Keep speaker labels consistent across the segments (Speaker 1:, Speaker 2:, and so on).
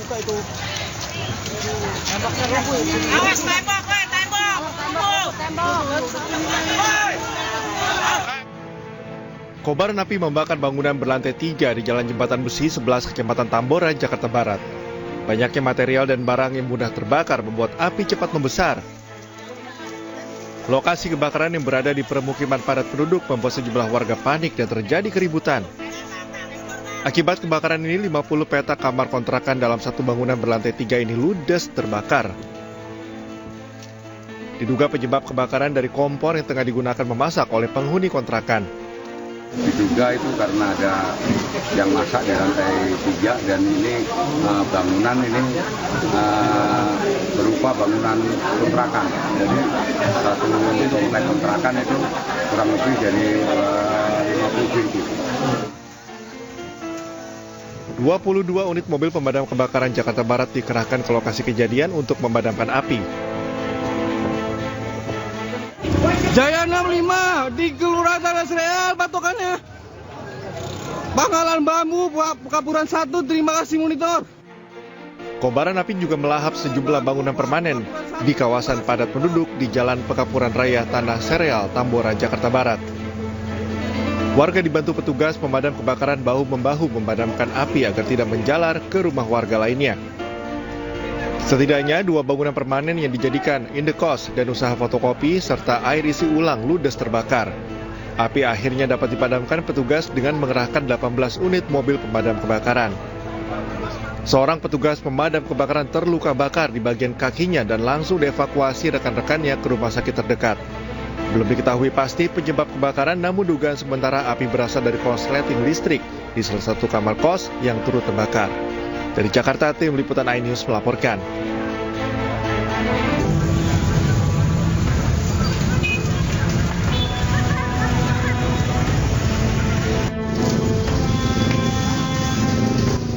Speaker 1: buka itu. Temboknya rubuh.
Speaker 2: Awas tembok, tembok.
Speaker 3: Kobaran api membakar bangunan berlantai 3 di Jalan Jembatan Besi 11 Kecamatan Tambora, Jakarta Barat. Banyaknya material dan barang yang mudah terbakar membuat api cepat membesar. Lokasi kebakaran yang berada di permukiman padat penduduk membuat sejumlah warga panik dan terjadi keributan. Akibat kebakaran ini, 50 petak kamar kontrakan dalam satu bangunan berlantai 3 ini ludes terbakar. Diduga penyebab kebakaran dari kompor yang tengah digunakan memasak oleh penghuni kontrakan.
Speaker 4: Diduga itu karena ada yang masak di lantai 3 dan ini bangunan ini berupa bangunan kontrakan. Jadi satu komplek kontrakan itu kurang lebih dari 50 pintu.
Speaker 3: 22 unit mobil pemadam kebakaran Jakarta Barat dikerahkan ke lokasi kejadian untuk memadamkan api.
Speaker 1: Jaya 65 di Kelurahan Tanah Sereal patokannya. Bangkalan Bambu, Pekapuran 1, terima kasih monitor.
Speaker 3: Kobaran api juga melahap sejumlah bangunan permanen di kawasan padat penduduk di Jalan Pekapuran Raya Tanah Sereal, Tambora, Jakarta Barat. Warga dibantu petugas pemadam kebakaran bahu-membahu memadamkan api agar tidak menjalar ke rumah warga lainnya. Setidaknya 2 bangunan permanen yang dijadikan indekos dan usaha fotokopi serta air isi ulang ludes terbakar. Api akhirnya dapat dipadamkan petugas dengan mengerahkan 18 unit mobil pemadam kebakaran. Seorang petugas pemadam kebakaran terluka bakar di bagian kakinya dan langsung dievakuasi rekan-rekannya ke rumah sakit terdekat. Belum diketahui pasti penyebab kebakaran, namun dugaan sementara api berasal dari korsleting listrik di salah satu kamar kos yang turut terbakar. Dari Jakarta, tim liputan iNews melaporkan.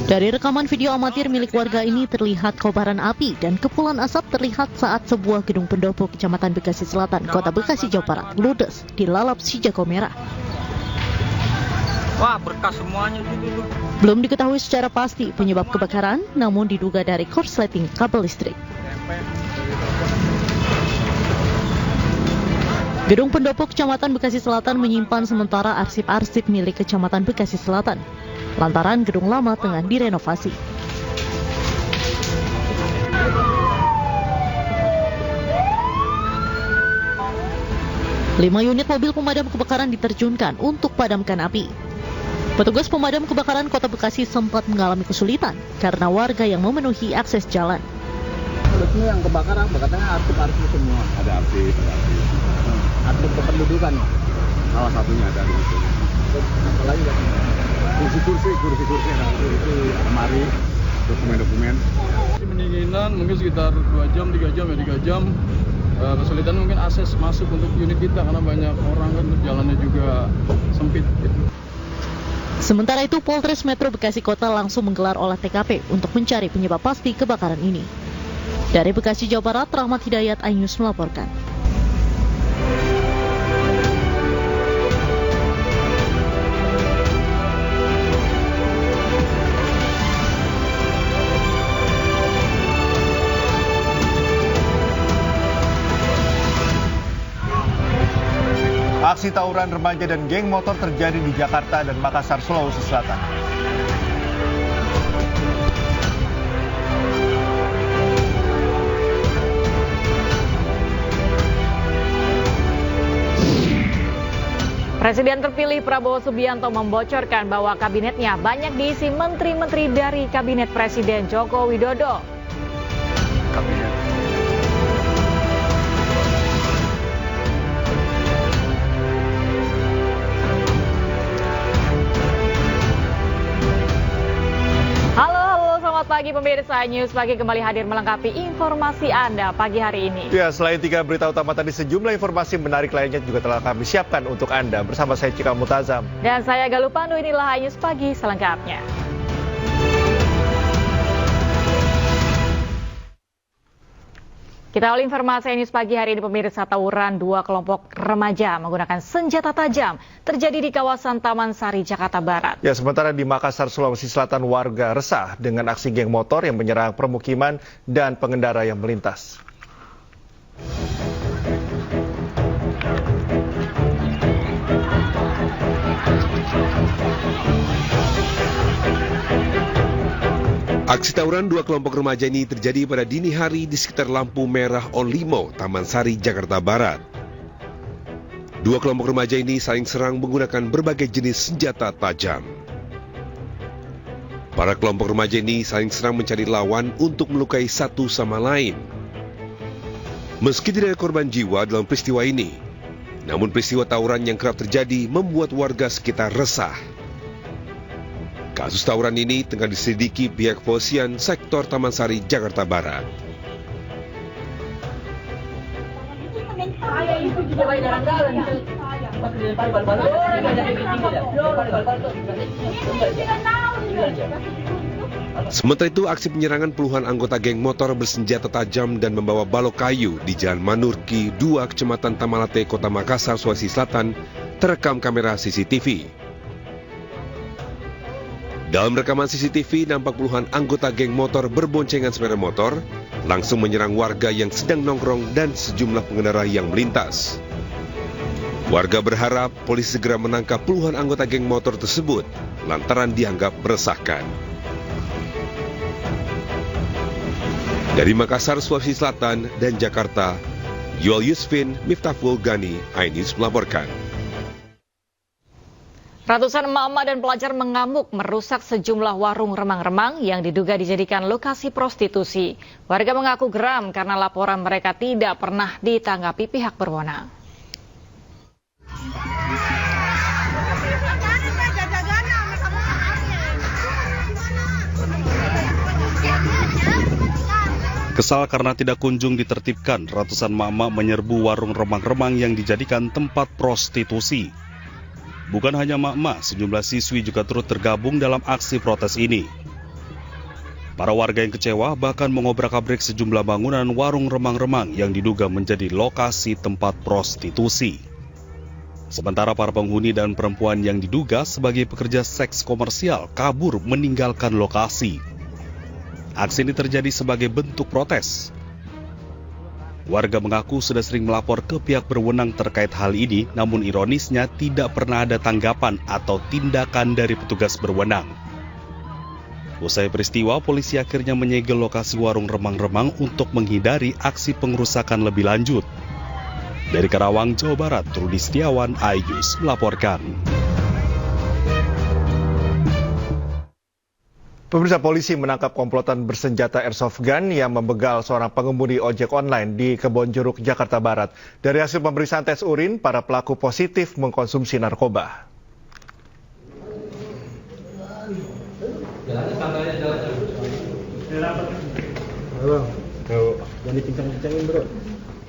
Speaker 5: Dari rekaman video amatir milik warga ini terlihat kobaran api dan kepulan asap terlihat saat sebuah gedung pendopo Kecamatan Bekasi Selatan, Kota Bekasi, Jawa Barat, ludes dilalap si jago merah.
Speaker 1: Wah, berkas semuanya gitu.
Speaker 5: Belum diketahui secara pasti penyebab kebakaran, namun diduga dari korsleting kabel listrik. Gedung pendopo Kecamatan Bekasi Selatan menyimpan sementara arsip-arsip milik Kecamatan Bekasi Selatan, lantaran gedung lama tengah direnovasi. Lima unit mobil pemadam kebakaran diterjunkan untuk padamkan api. Petugas pemadam kebakaran Kota Bekasi sempat mengalami kesulitan karena warga yang memenuhi akses jalan.
Speaker 4: Sebetulnya yang kebakaran katanya arsip-arsip semua. Ada arsip. Arsip kependudukan. Salah satunya ada di situ. Apalagi kursi-kursi itu lemari, dokumen-dokumen.
Speaker 6: Pendinginan mungkin sekitar 2 jam, 3 jam, 3 jam. Kesulitan mungkin akses masuk untuk unit kita karena banyak orang kan, jalannya juga sempit gitu.
Speaker 5: Sementara itu, Polres Metro Bekasi Kota langsung menggelar olah TKP untuk mencari penyebab pasti kebakaran ini. Dari Bekasi, Jawa Barat, Rahmat Hidayat, iNews melaporkan.
Speaker 3: Aksi tawuran remaja dan geng motor terjadi di Jakarta dan Makassar, Sulawesi Selatan.
Speaker 7: Presiden terpilih Prabowo Subianto membocorkan bahwa kabinetnya banyak diisi menteri-menteri dari Kabinet Presiden Joko Widodo. Selamat pagi pemirsa, News Pagi kembali hadir melengkapi informasi Anda pagi hari ini.
Speaker 3: Ya, selain 3 berita utama tadi, sejumlah informasi menarik lainnya juga telah kami siapkan untuk Anda. Bersama saya Cika Mutazam.
Speaker 7: Dan saya Galuh Pandu, inilah News Pagi selengkapnya. Kita awali informasi news pagi hari ini, pemirsa. Tawuran dua kelompok remaja menggunakan senjata tajam terjadi di kawasan Taman Sari, Jakarta Barat.
Speaker 3: Ya, sementara di Makassar, Sulawesi Selatan, warga resah dengan aksi geng motor yang menyerang permukiman dan pengendara yang melintas.
Speaker 8: Aksi tawuran dua kelompok remaja ini terjadi pada dini hari di sekitar lampu merah On Limo, Taman Sari, Jakarta Barat. Dua kelompok remaja ini saling serang menggunakan berbagai jenis senjata tajam. Para kelompok remaja ini saling serang mencari lawan untuk melukai satu sama lain. Meski tidak ada korban jiwa dalam peristiwa ini, namun peristiwa tawuran yang kerap terjadi membuat warga sekitar resah. Kasus tawuran ini tengah diselidiki pihak kepolisian sektor Taman Sari, Jakarta Barat. Sementara itu, aksi penyerangan puluhan anggota geng motor bersenjata tajam dan membawa balok kayu di Jalan Manurki 2, Kecamatan Tamalate, Kota Makassar, Sulawesi Selatan, terekam kamera CCTV. Dalam rekaman CCTV, nampak puluhan anggota geng motor berboncengan sepeda motor langsung menyerang warga yang sedang nongkrong dan sejumlah pengendara yang melintas. Warga berharap polisi segera menangkap puluhan anggota geng motor tersebut lantaran dianggap meresahkan. Dari Makassar, Sulawesi Selatan dan Jakarta, Yual Yusfin, Miftahul Gani, iNews melaporkan.
Speaker 7: Ratusan emak-emak dan pelajar mengamuk merusak sejumlah warung remang-remang yang diduga dijadikan lokasi prostitusi. Warga mengaku geram karena laporan mereka tidak pernah ditanggapi pihak berwenang.
Speaker 9: Kesal karena tidak kunjung ditertibkan, ratusan emak-emak menyerbu warung remang-remang yang dijadikan tempat prostitusi. Bukan hanya emak-emak, sejumlah siswi juga turut tergabung dalam aksi protes ini. Para warga yang kecewa bahkan mengobrak-abrik sejumlah bangunan warung remang-remang yang diduga menjadi lokasi tempat prostitusi. Sementara para penghuni dan perempuan yang diduga sebagai pekerja seks komersial kabur meninggalkan lokasi. Aksi ini terjadi sebagai bentuk protes. Warga mengaku sudah sering melapor ke pihak berwenang terkait hal ini, namun ironisnya tidak pernah ada tanggapan atau tindakan dari petugas berwenang. Usai peristiwa, polisi akhirnya menyegel lokasi warung remang-remang untuk menghindari aksi pengerusakan lebih lanjut. Dari Karawang, Jawa Barat, Rudi Setiawan, iNews melaporkan.
Speaker 3: Pemirsa, polisi menangkap komplotan bersenjata airsoft gun yang membegal seorang pengemudi ojek online di Kebonjeruk, Jakarta Barat. Dari hasil pemeriksaan tes urin, para pelaku positif mengkonsumsi narkoba.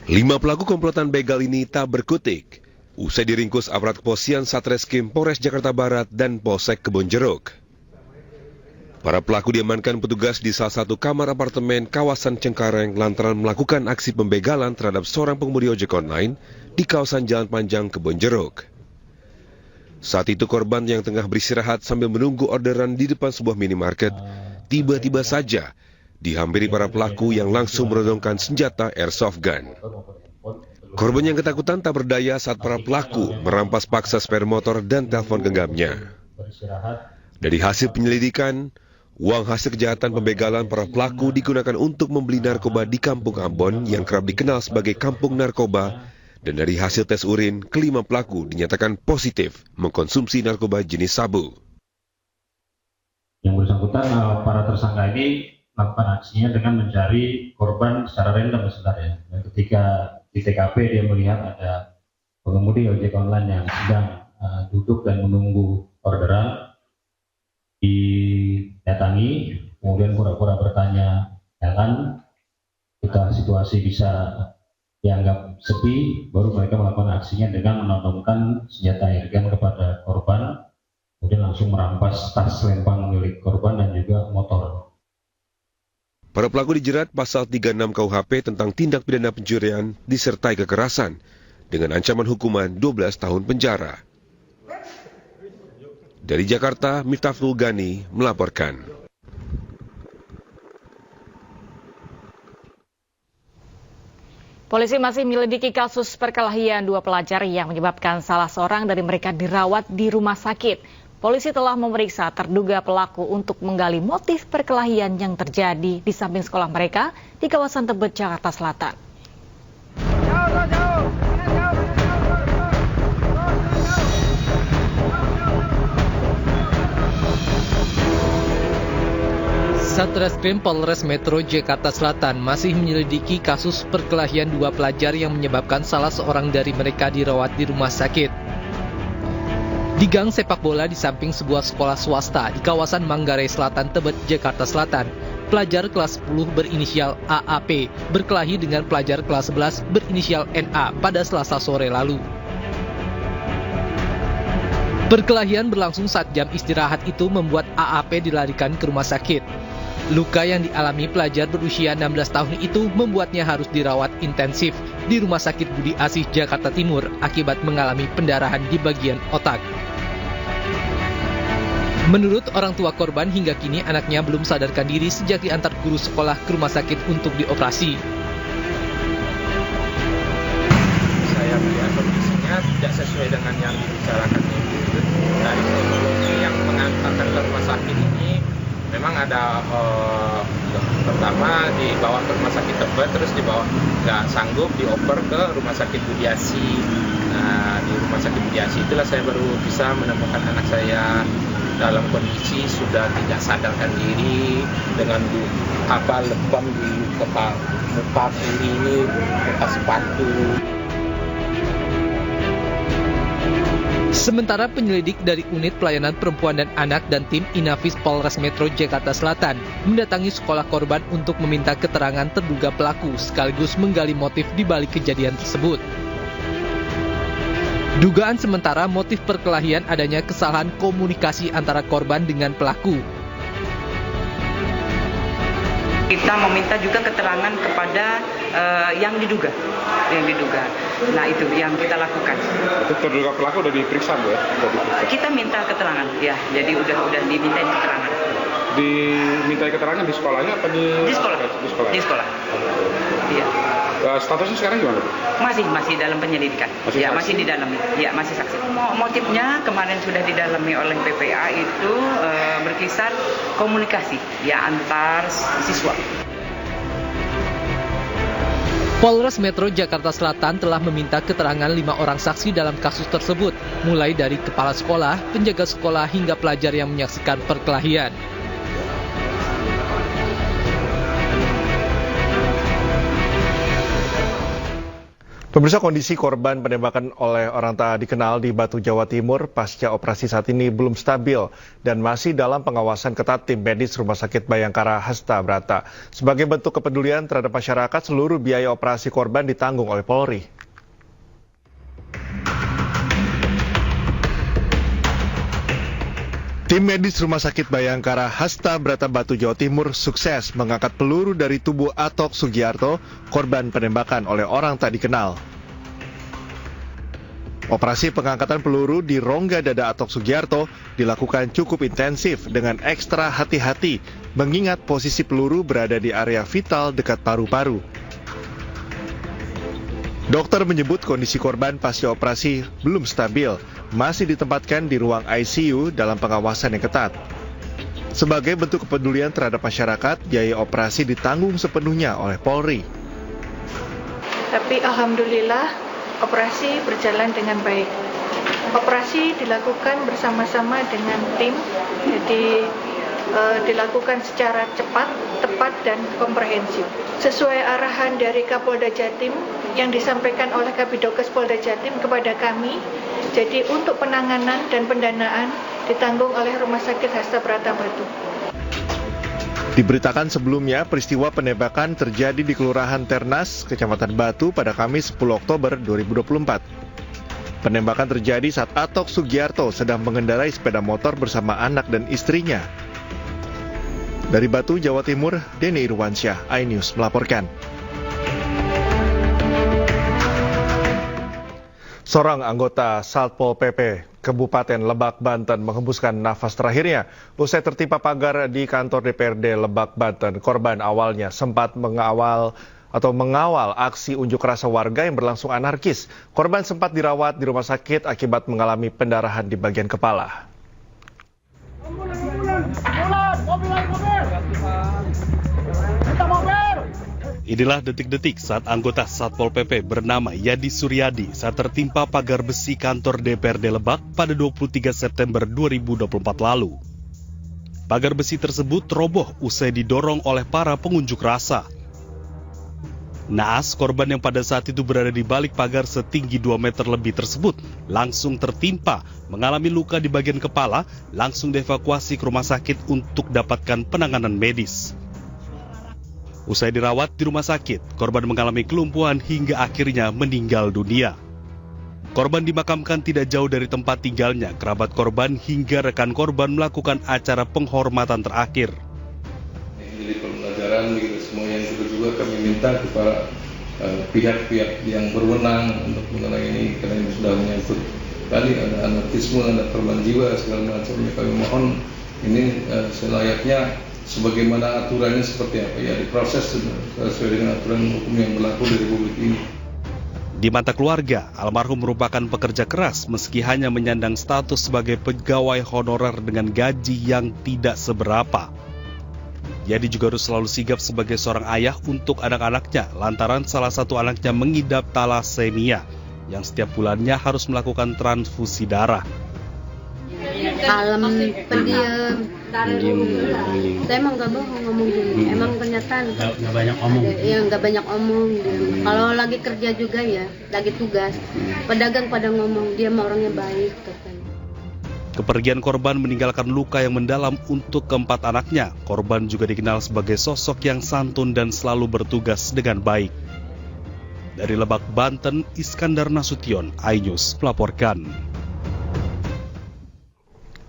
Speaker 8: Lima pelaku komplotan begal ini tak berkutik. Usai diringkus aparat kepolisian Satreskrim Polres Jakarta Barat dan Polsek Kebonjeruk. Para pelaku diamankan petugas di salah satu kamar apartemen kawasan Cengkareng lantaran melakukan aksi pembegalan terhadap seorang pengemudi ojek online di kawasan Jalan Panjang Kebonjeruk. Saat itu korban yang tengah beristirahat sambil menunggu orderan di depan sebuah minimarket, tiba-tiba saja dihampiri para pelaku yang langsung menodongkan senjata airsoft gun. Korban yang ketakutan tak berdaya saat para pelaku merampas paksa sepeda motor dan telepon genggamnya. Dari hasil penyelidikan, uang hasil kejahatan pembegalan para pelaku digunakan untuk membeli narkoba di Kampung Ambon yang kerap dikenal sebagai kampung narkoba, dan dari hasil tes urin, kelima pelaku dinyatakan positif mengkonsumsi narkoba jenis sabu.
Speaker 10: Yang bersangkutan, para tersangka ini melakukan aksinya dengan mencari korban secara random sebenarnya. Dan ketika di TKP dia melihat ada pengemudi ojek online yang sedang duduk dan menunggu orderan, didatangi, kemudian pura-pura bertanya, jangan kita situasi bisa dianggap sepi, baru mereka melakukan aksinya dengan menodongkan senjata airgun kepada korban, kemudian langsung merampas tas lempang milik korban dan juga motor.
Speaker 8: Para pelaku dijerat pasal 36 KUHP tentang tindak pidana pencurian disertai kekerasan dengan ancaman hukuman 12 tahun penjara. Dari Jakarta, Miftahul Gani melaporkan.
Speaker 7: Polisi masih menyelidiki kasus perkelahian dua pelajar yang menyebabkan salah seorang dari mereka dirawat di rumah sakit. Polisi telah memeriksa terduga pelaku untuk menggali motif perkelahian yang terjadi di samping sekolah mereka di kawasan Tebet, Jakarta Selatan.
Speaker 11: Satreskrim Polres Metro Jakarta Selatan masih menyelidiki kasus perkelahian dua pelajar yang menyebabkan salah seorang dari mereka dirawat di rumah sakit. Di gang sepak bola di samping sebuah sekolah swasta di kawasan Manggarai Selatan, Tebet, Jakarta Selatan, pelajar kelas 10 berinisial AAP berkelahi dengan pelajar kelas 11 berinisial NA pada Selasa sore lalu. Perkelahian berlangsung saat jam istirahat itu membuat AAP dilarikan ke rumah sakit. Luka yang dialami pelajar berusia 16 tahun itu membuatnya harus dirawat intensif di Rumah Sakit Budi Asih, Jakarta Timur akibat mengalami pendarahan di bagian otak. Menurut orang tua korban, hingga kini anaknya belum sadarkan diri sejak diantar guru sekolah ke rumah sakit untuk dioperasi.
Speaker 12: Saya melihat kondisinya tidak sesuai dengan yang dibicarakan ibu. Dari kronologi yang mengantarkan ke rumah sakit ini memang ada pertama dibawa ke rumah sakit Tebet, terus dibawa nggak sanggup dioper ke rumah sakit Budi Asih. Nah, di rumah sakit Budi Asih itulah saya baru bisa menemukan anak saya dalam kondisi sudah tidak sadarkan diri dengan lebam di kepala muka kiri ini bekas sepatu.
Speaker 11: Sementara penyelidik dari Unit Pelayanan Perempuan dan Anak dan tim Inafis Polres Metro Jakarta Selatan mendatangi sekolah korban untuk meminta keterangan terduga pelaku sekaligus menggali motif di balik kejadian tersebut. Dugaan sementara motif perkelahian adanya kesalahan komunikasi antara korban dengan pelaku.
Speaker 13: Kita meminta juga keterangan kepada yang diduga. Nah, itu yang kita lakukan.
Speaker 14: Itu terduga pelaku udah diperiksa, Bu ya?
Speaker 13: Kita minta keterangan, ya. Jadi udah dimintain keterangan.
Speaker 14: Dimintai keterangan di sekolahnya apa di sekolah?
Speaker 13: Di sekolah. Iya.
Speaker 14: Statusnya sekarang gimana, Bu?
Speaker 13: Masih dalam penyelidikan. Masih didalami. Ya, masih saksi. Motifnya kemarin sudah didalami oleh PPA itu berkisar komunikasi ya antar siswa.
Speaker 11: Polres Metro Jakarta Selatan telah meminta keterangan 5 orang saksi dalam kasus tersebut, mulai dari kepala sekolah, penjaga sekolah hingga pelajar yang menyaksikan perkelahian.
Speaker 3: Pemirsa, kondisi korban penembakan oleh orang tak dikenal di Batu, Jawa Timur pasca operasi saat ini belum stabil dan masih dalam pengawasan ketat tim medis Rumah Sakit Bayangkara Hasta Brata. Sebagai bentuk kepedulian terhadap masyarakat, seluruh biaya operasi korban ditanggung oleh Polri. Tim medis Rumah Sakit Bayangkara Hasta Brata Batu, Jawa Timur sukses mengangkat peluru dari tubuh Atok Sugiarto, korban penembakan oleh orang tak dikenal. Operasi pengangkatan peluru di rongga dada Atok Sugiarto dilakukan cukup intensif dengan ekstra hati-hati, mengingat posisi peluru berada di area vital dekat paru-paru. Dokter menyebut kondisi korban pasca operasi belum stabil, masih ditempatkan di ruang ICU dalam pengawasan yang ketat. Sebagai bentuk kepedulian terhadap masyarakat, biaya operasi ditanggung sepenuhnya oleh Polri.
Speaker 15: Tapi alhamdulillah operasi berjalan dengan baik. Operasi dilakukan bersama-sama dengan tim, jadi dilakukan secara cepat, tepat, dan komprehensif. Sesuai arahan dari Kapolda Jatim yang disampaikan oleh Kabidokes Polda Jatim kepada kami, jadi untuk penanganan dan pendanaan ditanggung oleh Rumah Sakit Hasta Brata Batu.
Speaker 3: Diberitakan sebelumnya, peristiwa penembakan terjadi di Kelurahan Ternas, Kecamatan Batu pada Kamis 10 Oktober 2024. Penembakan terjadi saat Atok Sugiarto sedang mengendarai sepeda motor bersama anak dan istrinya. Dari Batu, Jawa Timur, Denny Irwansyah, iNews melaporkan. Seorang anggota Satpol PP Kabupaten Lebak, Banten menghembuskan nafas terakhirnya usai tertimpa pagar di kantor DPRD Lebak, Banten. Korban awalnya sempat mengawal aksi unjuk rasa warga yang berlangsung anarkis. Korban sempat dirawat di rumah sakit akibat mengalami pendarahan di bagian kepala.
Speaker 9: Inilah detik-detik saat anggota Satpol PP bernama Yadi Suryadi saat tertimpa pagar besi kantor DPRD Lebak pada 23 September 2024 lalu. Pagar besi tersebut roboh usai didorong oleh para pengunjuk rasa. Naas, korban yang pada saat itu berada di balik pagar setinggi 2 meter lebih tersebut langsung tertimpa, mengalami luka di bagian kepala, langsung dievakuasi ke rumah sakit untuk dapatkan penanganan medis. Usai dirawat di rumah sakit, korban mengalami kelumpuhan hingga akhirnya meninggal dunia. Korban dimakamkan tidak jauh dari tempat tinggalnya. Kerabat korban hingga rekan korban melakukan acara penghormatan terakhir.
Speaker 6: Jadi pembelajaran begitu semua yang juga kami minta kepada pihak-pihak yang berwenang untuk mengenai ini, karena ini sudah menyangkut tadi ada anarkisme, ada korban jiwa segala macamnya. Kami mohon ini selayaknya sebagaimana aturannya seperti apa ya, diproses sesuai dengan aturan hukum yang berlaku di Republik ini.
Speaker 9: Di mata keluarga, almarhum merupakan pekerja keras meski hanya menyandang status sebagai pegawai honorer dengan gaji yang tidak seberapa. Yadi juga harus selalu sigap sebagai seorang ayah untuk anak-anaknya lantaran salah satu anaknya mengidap talasemia yang setiap bulannya harus melakukan transfusi darah.
Speaker 16: Kalem, pendiam. Saya emang gak bohong ngomong gini, emang kenyataan. Gak banyak omong. Iya, gak banyak omong. Kalau lagi kerja juga ya, lagi tugas. Pedagang pada ngomong, dia mah orangnya baik. Katanya.
Speaker 9: Kepergian korban meninggalkan luka yang mendalam untuk keempat anaknya. Korban juga dikenal sebagai sosok yang santun dan selalu bertugas dengan baik. Dari Lebak, Banten, Iskandar Nasution, iNews melaporkan.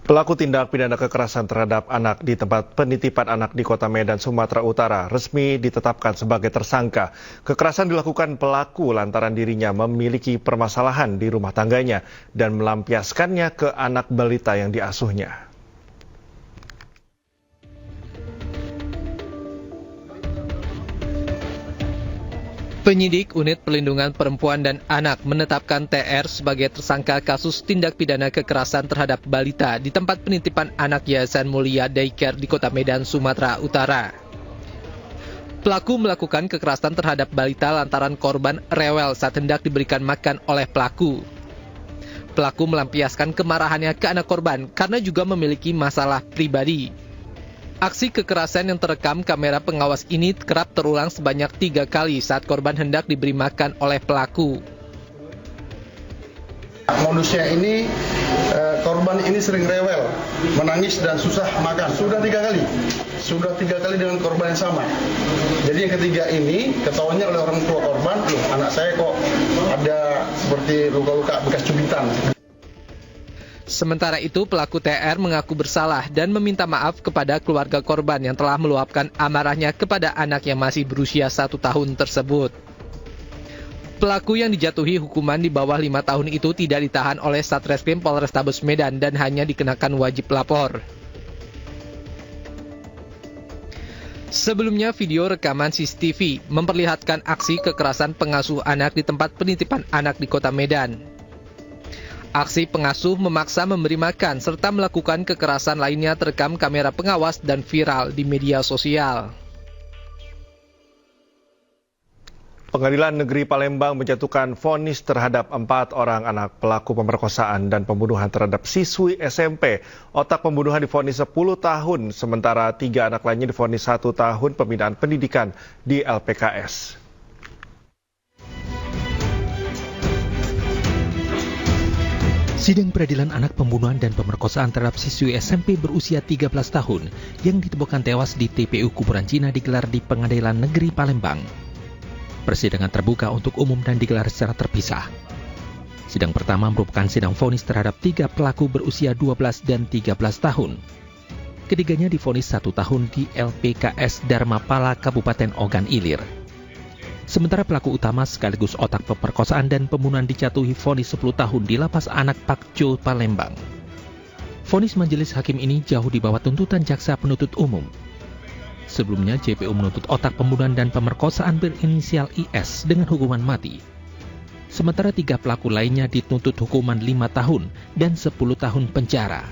Speaker 3: Pelaku tindak pidana kekerasan terhadap anak di tempat penitipan anak di Kota Medan, Sumatera Utara resmi ditetapkan sebagai tersangka. Kekerasan dilakukan pelaku lantaran dirinya memiliki permasalahan di rumah tangganya dan melampiaskannya ke anak balita yang diasuhnya.
Speaker 11: Penyidik Unit Perlindungan Perempuan dan Anak menetapkan TR sebagai tersangka kasus tindak pidana kekerasan terhadap balita di tempat penitipan anak Yayasan Mulia Daycare di Kota Medan, Sumatera Utara. Pelaku melakukan kekerasan terhadap balita lantaran korban rewel saat hendak diberikan makan oleh pelaku. Pelaku melampiaskan kemarahannya ke anak korban karena juga memiliki masalah pribadi. Aksi kekerasan yang terekam kamera pengawas ini kerap terulang sebanyak 3 kali saat korban hendak diberi makan oleh pelaku.
Speaker 17: Modusnya ini, korban ini sering rewel, menangis dan susah makan. Sudah 3 kali. Sudah 3 kali dengan korban yang sama. Jadi yang ketiga ini ketahuannya oleh orang tua korban, loh anak saya kok ada seperti luka-luka bekas cubitan.
Speaker 11: Sementara itu, pelaku TR mengaku bersalah dan meminta maaf kepada keluarga korban yang telah meluapkan amarahnya kepada anak yang masih berusia 1 tahun tersebut. Pelaku yang dijatuhi hukuman di bawah 5 tahun itu tidak ditahan oleh Satreskrim Polrestabes Medan dan hanya dikenakan wajib lapor. Sebelumnya, video rekaman CCTV memperlihatkan aksi kekerasan pengasuh anak di tempat penitipan anak di Kota Medan. Aksi pengasuh memaksa memberi makan serta melakukan kekerasan lainnya terekam kamera pengawas dan viral di media sosial.
Speaker 3: Pengadilan Negeri Palembang menjatuhkan vonis terhadap 4 orang anak pelaku pemerkosaan dan pembunuhan terhadap siswi SMP. Otak pembunuhan divonis 10 tahun, sementara 3 anak lainnya divonis 1 tahun pembinaan pendidikan di LPKS.
Speaker 18: Sidang peradilan anak pembunuhan dan pemerkosaan terhadap siswi SMP berusia 13 tahun yang ditemukan tewas di TPU Kuburan Cina digelar di Pengadilan Negeri Palembang. Persidangan terbuka untuk umum dan digelar secara terpisah. Sidang pertama merupakan sidang vonis terhadap 3 pelaku berusia 12 dan 13 tahun. Ketiganya divonis 1 tahun di LPKS Dharmapala, Kabupaten Ogan Ilir. Sementara pelaku utama sekaligus otak pemerkosaan dan pembunuhan dijatuhi vonis 10 tahun di Lapas Anak Pakjo, Palembang. Vonis majelis hakim ini jauh di bawah tuntutan jaksa penuntut umum. Sebelumnya, JPU menuntut otak pembunuhan dan pemerkosaan berinisial IS dengan hukuman mati. Sementara 3 pelaku lainnya dituntut hukuman 5 tahun dan 10 tahun penjara.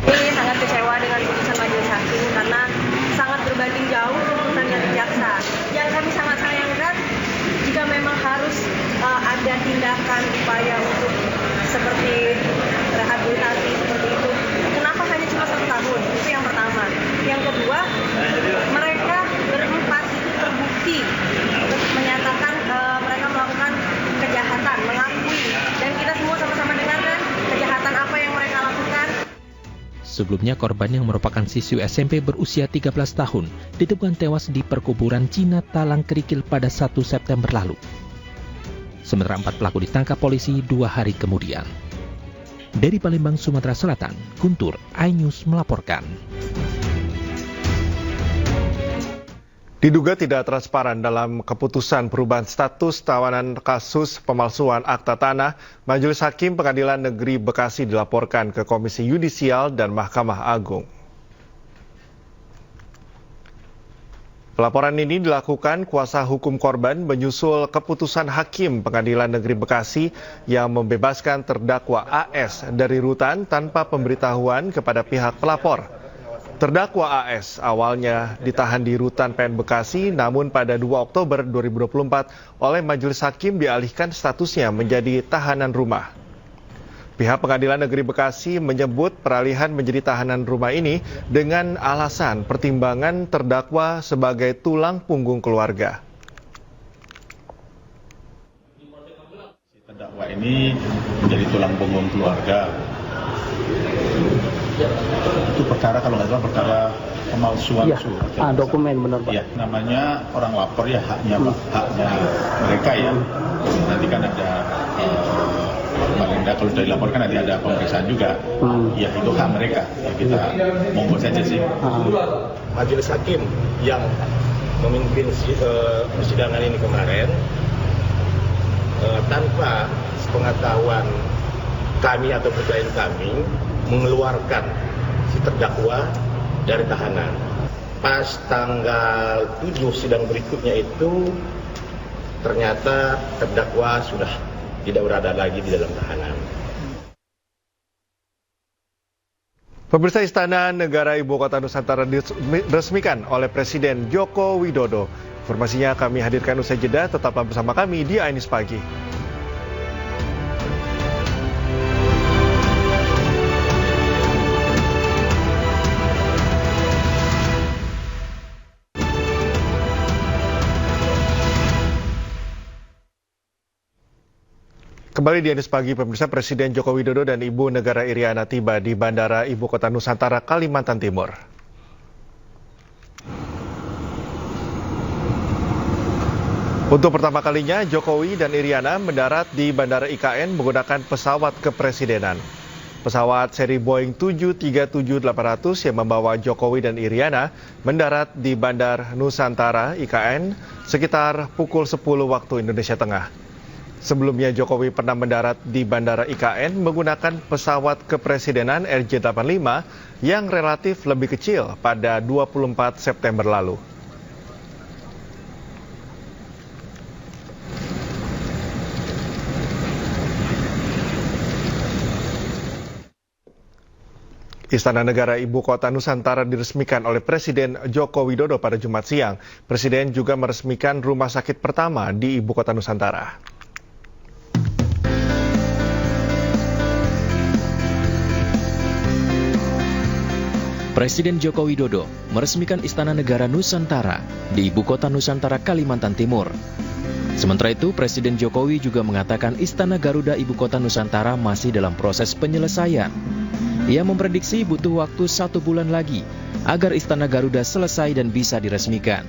Speaker 19: Ini sangat kecewa dengan putusan majelis hakim karena sangat berbanding jauh tuntutan dari jaksa. Yang kami sangat sayangkan jika memang harus ada tindakan upaya untuk seperti rehabilitasi seperti itu. Kenapa hanya cuma 1 tahun? Itu yang pertama. Yang kedua, mereka berempat itu terbukti menyatakan mereka melakukan kejahatan, mengakui, dan kita semua sama-sama dengarkan kejahatan apa yang mereka lakukan.
Speaker 18: Sebelumnya, korban yang merupakan siswi SMP berusia 13 tahun ditemukan tewas di perkuburan Cina Talang Kerikil pada 1 September lalu. Sementara 4 pelaku ditangkap polisi 2 hari kemudian. Dari Palembang, Sumatera Selatan, Guntur, iNews melaporkan.
Speaker 3: Diduga tidak transparan dalam keputusan perubahan status tawanan kasus pemalsuan akta tanah, Majelis Hakim Pengadilan Negeri Bekasi dilaporkan ke Komisi Yudisial dan Mahkamah Agung. Pelaporan ini dilakukan kuasa hukum korban menyusul keputusan Hakim Pengadilan Negeri Bekasi yang membebaskan terdakwa AS dari rutan tanpa pemberitahuan kepada pihak pelapor. Terdakwa AS awalnya ditahan di rutan PN Bekasi, namun pada 2 Oktober 2024 oleh Majelis Hakim dialihkan statusnya menjadi tahanan rumah. Pihak Pengadilan Negeri Bekasi menyebut peralihan menjadi tahanan rumah ini dengan alasan pertimbangan terdakwa sebagai tulang punggung keluarga.
Speaker 20: Terdakwa ini menjadi tulang punggung keluarga. Itu perkara, kalau nggak salah, perkara pemalsuan surat.
Speaker 21: Dokumen, benar Pak.
Speaker 20: Ya, namanya orang lapor ya, haknya mereka ya. Nanti kan ada paling tidak kalau sudah dilaporkan nanti ada pemeriksaan juga. Ya, itu hak mereka. Ya, kita monggo saja sih.
Speaker 22: Majelis Hakim yang memimpin persidangan ini kemarin tanpa sepengetahuan kami atau klien kami mengeluarkan si terdakwa dari tahanan. Pas tanggal 7 sidang berikutnya itu ternyata terdakwa sudah tidak berada lagi di dalam tahanan.
Speaker 3: Pemirsa, Istana Negara Ibu Kota Nusantara diresmikan oleh Presiden Joko Widodo. Informasinya kami hadirkan usai jeda, tetaplah bersama kami di iNews Pagi. Kembali di iNews Pagi, pemirsa, Presiden Joko Widodo dan Ibu Negara Iriana tiba di Bandara Ibu Kota Nusantara, Kalimantan Timur. Untuk pertama kalinya, Jokowi dan Iriana mendarat di Bandara IKN menggunakan pesawat kepresidenan. Pesawat seri Boeing 737-800 yang membawa Jokowi dan Iriana mendarat di Bandar Nusantara IKN sekitar pukul 10 waktu Indonesia Tengah. Sebelumnya, Jokowi pernah mendarat di Bandara IKN menggunakan pesawat kepresidenan RJ-85 yang relatif lebih kecil pada 24 September lalu. Istana Negara Ibu Kota Nusantara diresmikan oleh Presiden Joko Widodo pada Jumat siang. Presiden juga meresmikan rumah sakit pertama di Ibu Kota Nusantara.
Speaker 23: Presiden Joko Widodo meresmikan Istana Negara Nusantara di Ibu Kota Nusantara, Kalimantan Timur. Sementara itu, Presiden Jokowi juga mengatakan Istana Garuda Ibu Kota Nusantara masih dalam proses penyelesaian. Ia memprediksi butuh waktu 1 bulan lagi agar Istana Garuda selesai dan bisa diresmikan.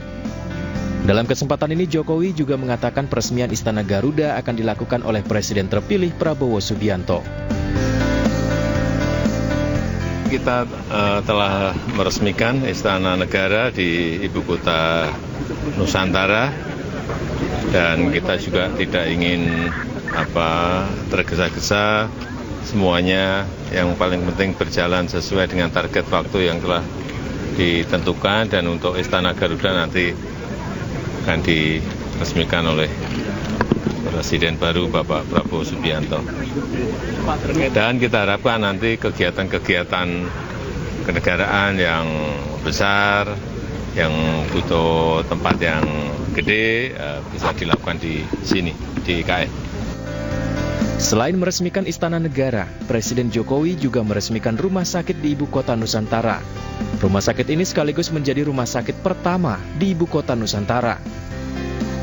Speaker 23: Dalam kesempatan ini, Jokowi juga mengatakan peresmian Istana Garuda akan dilakukan oleh Presiden terpilih Prabowo Subianto.
Speaker 1: kita telah meresmikan Istana Negara di Ibu Kota Nusantara dan kita juga tidak ingin tergesa-gesa, semuanya yang paling penting berjalan sesuai dengan target waktu yang telah ditentukan, dan untuk Istana Garuda nanti akan diresmikan oleh Presiden baru Bapak Prabowo Subianto. Dan kita harapkan nanti kegiatan-kegiatan kenegaraan yang besar, yang butuh tempat yang gede, bisa dilakukan di sini, di IKN.
Speaker 23: Selain meresmikan Istana Negara, Presiden Jokowi juga meresmikan rumah sakit di Ibu Kota Nusantara. Rumah sakit ini sekaligus menjadi rumah sakit pertama di Ibu Kota Nusantara.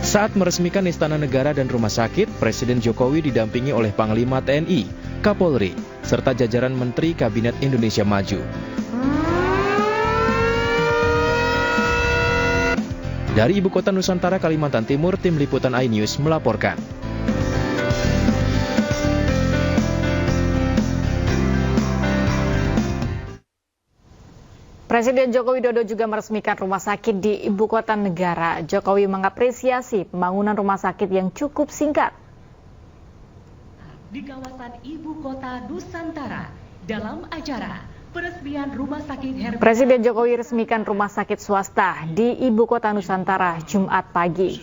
Speaker 23: Saat meresmikan Istana Negara dan rumah sakit, Presiden Jokowi didampingi oleh Panglima TNI, Kapolri, serta jajaran Menteri Kabinet Indonesia Maju. Dari Ibu Kota Nusantara, Kalimantan Timur, Tim Liputan iNews melaporkan.
Speaker 7: Presiden Joko Widodo juga meresmikan rumah sakit di Ibu Kota Negara. Jokowi mengapresiasi pembangunan rumah sakit yang cukup singkat.
Speaker 2: Di kawasan Ibu Kota Nusantara, dalam acara peresmian rumah sakit
Speaker 7: Presiden Jokowi resmikan rumah sakit swasta di Ibu Kota Nusantara Jumat pagi.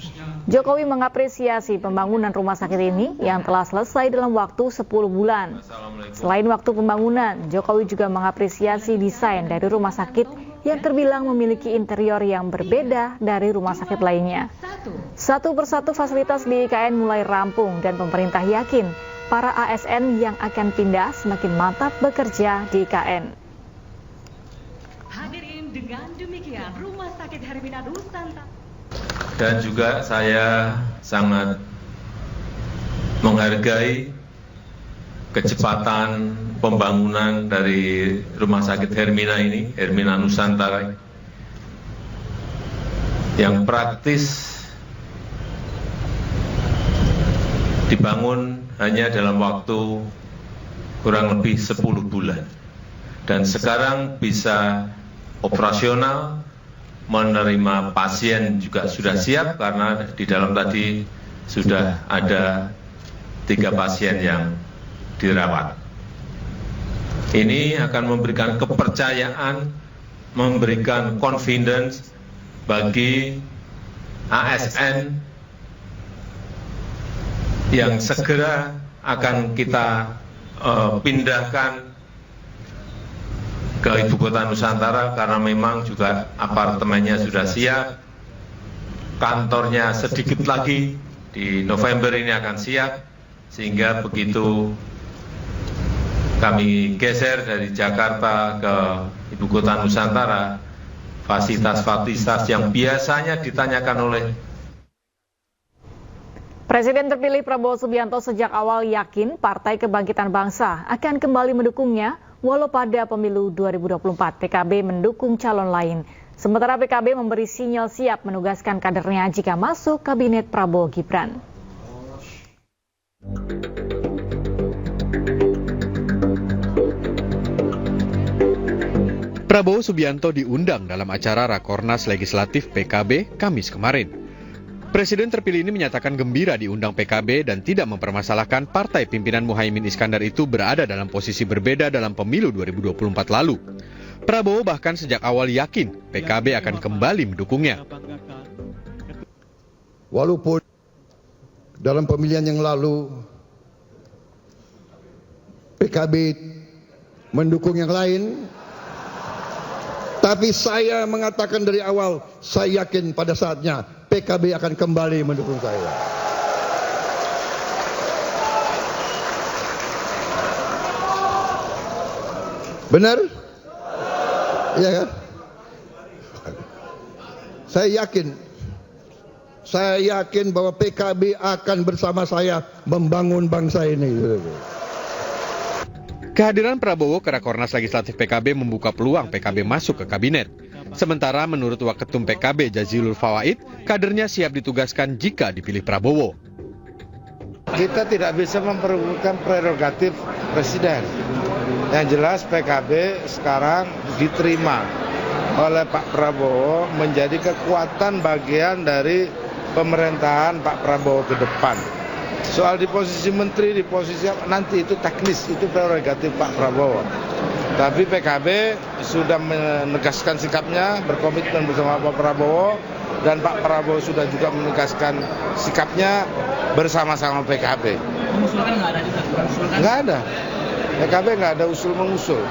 Speaker 7: Jokowi mengapresiasi pembangunan rumah sakit ini yang telah selesai dalam waktu 10 bulan. Selain waktu pembangunan, Jokowi juga mengapresiasi desain dari rumah sakit yang terbilang memiliki interior yang berbeda dari rumah sakit lainnya. Satu persatu fasilitas di IKN mulai rampung dan pemerintah yakin para ASN yang akan pindah semakin mantap bekerja di IKN.
Speaker 2: Hadirin, dengan demikian Rumah Sakit Hermina Nusantara.
Speaker 1: Dan juga saya sangat menghargai kecepatan pembangunan dari Rumah Sakit Hermina ini, Hermina Nusantara, yang praktis dibangun hanya dalam waktu kurang lebih 10 bulan. Dan sekarang bisa operasional, menerima pasien juga sudah siap karena di dalam tadi sudah ada 3 pasien yang dirawat. Ini akan memberikan kepercayaan, memberikan confidence bagi ASN yang segera akan kita pindahkan ke Ibu Kota Nusantara karena memang juga apartemennya sudah siap, kantornya sedikit lagi di November ini akan siap, sehingga begitu kami geser dari Jakarta ke Ibu Kota Nusantara, fasilitas-fasilitas yang biasanya ditanyakan oleh
Speaker 7: Presiden terpilih Prabowo Subianto sejak awal yakin Partai Kebangkitan Bangsa akan kembali mendukungnya walau pada pemilu 2024 PKB mendukung calon lain. Sementara PKB memberi sinyal siap menugaskan kadernya jika masuk Kabinet Prabowo Gibran.
Speaker 3: Prabowo Subianto diundang dalam acara Rakornas Legislatif PKB Kamis kemarin. Presiden terpilih ini menyatakan gembira diundang PKB dan tidak mempermasalahkan partai pimpinan Muhaimin Iskandar itu berada dalam posisi berbeda dalam pemilu 2024 lalu. Prabowo bahkan sejak awal yakin PKB akan kembali mendukungnya.
Speaker 21: Walaupun dalam pemilihan yang lalu PKB mendukung yang lain, tapi saya mengatakan dari awal, saya yakin pada saatnya PKB akan kembali mendukung saya. Benar? Iya kan? Saya yakin bahwa PKB akan bersama saya membangun bangsa ini.
Speaker 3: Kehadiran Prabowo ke Rakornas Legislatif PKB membuka peluang PKB masuk ke kabinet. Sementara menurut Waketum PKB Jazilul Fawaid, kadernya siap ditugaskan jika dipilih Prabowo.
Speaker 24: Kita tidak bisa memperebutkan prerogatif presiden.
Speaker 4: Yang jelas PKB sekarang diterima oleh Pak Prabowo menjadi kekuatan bagian dari pemerintahan Pak Prabowo ke depan. Soal di posisi menteri, di posisi apa, nanti itu teknis, itu prerogatif Pak Prabowo. Tapi PKB sudah menegaskan sikapnya, berkomitmen bersama Pak Prabowo, dan Pak Prabowo sudah juga menegaskan sikapnya bersama-sama PKB.
Speaker 5: Mengusulkan nggak ada juga?
Speaker 4: Nggak ada. PKB nggak ada usul mengusul.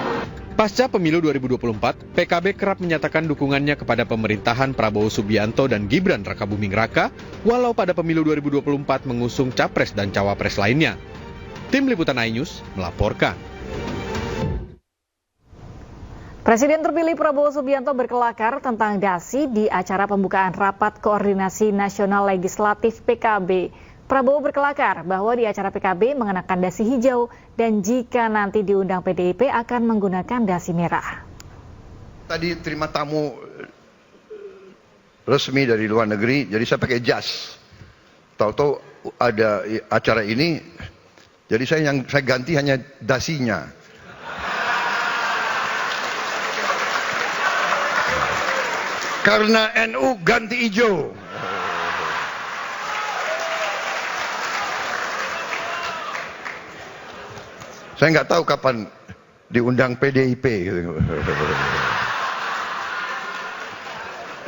Speaker 3: Pasca pemilu 2024, PKB kerap menyatakan dukungannya kepada pemerintahan Prabowo Subianto dan Gibran Rakabuming Raka, walau pada pemilu 2024 mengusung capres dan cawapres lainnya. Tim Liputan iNews melaporkan.
Speaker 7: Presiden terpilih Prabowo Subianto berkelakar tentang dasi di acara pembukaan Rapat Koordinasi Nasional Legislatif PKB. Prabowo berkelakar bahwa di acara PKB mengenakan dasi hijau dan jika nanti diundang PDIP akan menggunakan dasi merah.
Speaker 21: Tadi terima tamu resmi dari luar negeri, jadi saya pakai jas. Tahu-tahu ada acara ini, jadi saya ganti hanya dasinya. Karena NU ganti hijau. Saya nggak tahu kapan diundang PDIP.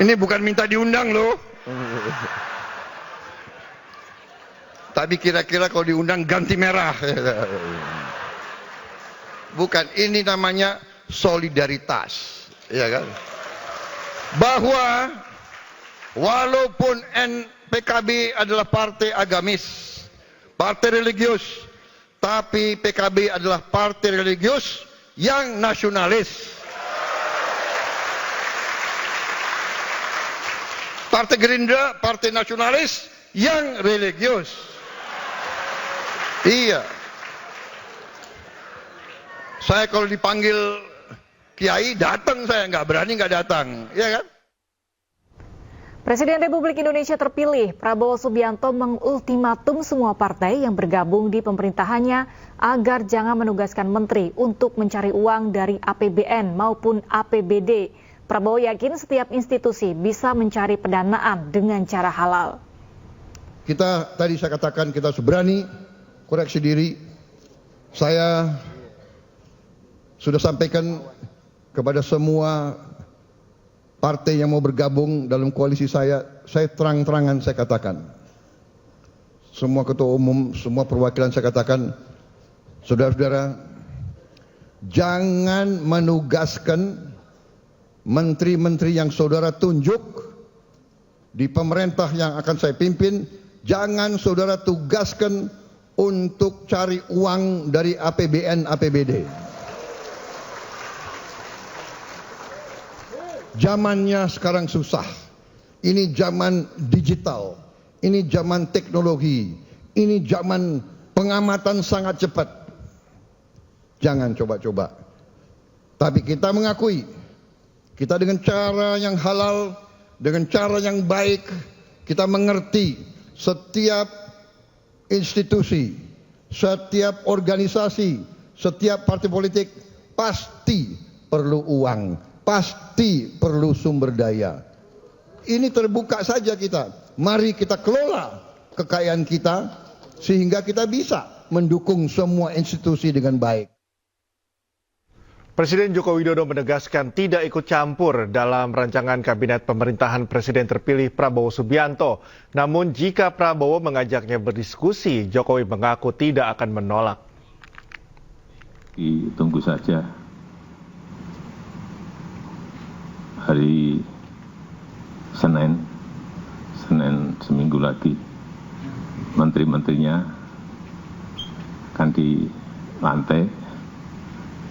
Speaker 21: Ini bukan minta diundang loh. Tapi kira-kira kalau diundang ganti merah. Bukan, ini namanya solidaritas. Ya kan? Bahwa walaupun PKB adalah partai agamis, partai religius, tapi PKB adalah partai religius yang nasionalis. Partai Gerindra, partai nasionalis yang religius. Iya. Saya kalau dipanggil Kiai datang, saya nggak berani nggak datang, ya kan?
Speaker 7: Presiden Republik Indonesia terpilih Prabowo Subianto mengultimatum semua partai yang bergabung di pemerintahannya agar jangan menugaskan menteri untuk mencari uang dari APBN maupun APBD. Prabowo yakin setiap institusi bisa mencari pendanaan dengan cara halal.
Speaker 21: Tadi saya katakan kita harus berani koreksi diri. Saya sudah sampaikan kepada semua partai yang mau bergabung dalam koalisi saya terang-terangan saya katakan. Semua ketua umum, semua perwakilan saya katakan, saudara-saudara, jangan menugaskan menteri-menteri yang saudara tunjuk di pemerintah yang akan saya pimpin, jangan saudara tugaskan untuk cari uang dari APBN, APBD. Zamannya sekarang susah. Ini zaman digital. Ini zaman teknologi. Ini zaman pengamatan sangat cepat. Jangan coba-coba. Tapi kita mengakui, kita dengan cara yang halal, dengan cara yang baik, kita mengerti setiap institusi, setiap organisasi, setiap partai politik pasti perlu uang. Pasti perlu sumber daya. Ini terbuka saja kita. Mari kita kelola kekayaan kita sehingga kita bisa mendukung semua institusi dengan baik.
Speaker 3: Presiden Joko Widodo menegaskan tidak ikut campur dalam rancangan kabinet pemerintahan Presiden terpilih Prabowo Subianto. Namun jika Prabowo mengajaknya berdiskusi, Jokowi mengaku tidak akan menolak.
Speaker 1: Tunggu saja. Hari Senin seminggu lagi, menteri-menterinya akan dilantik.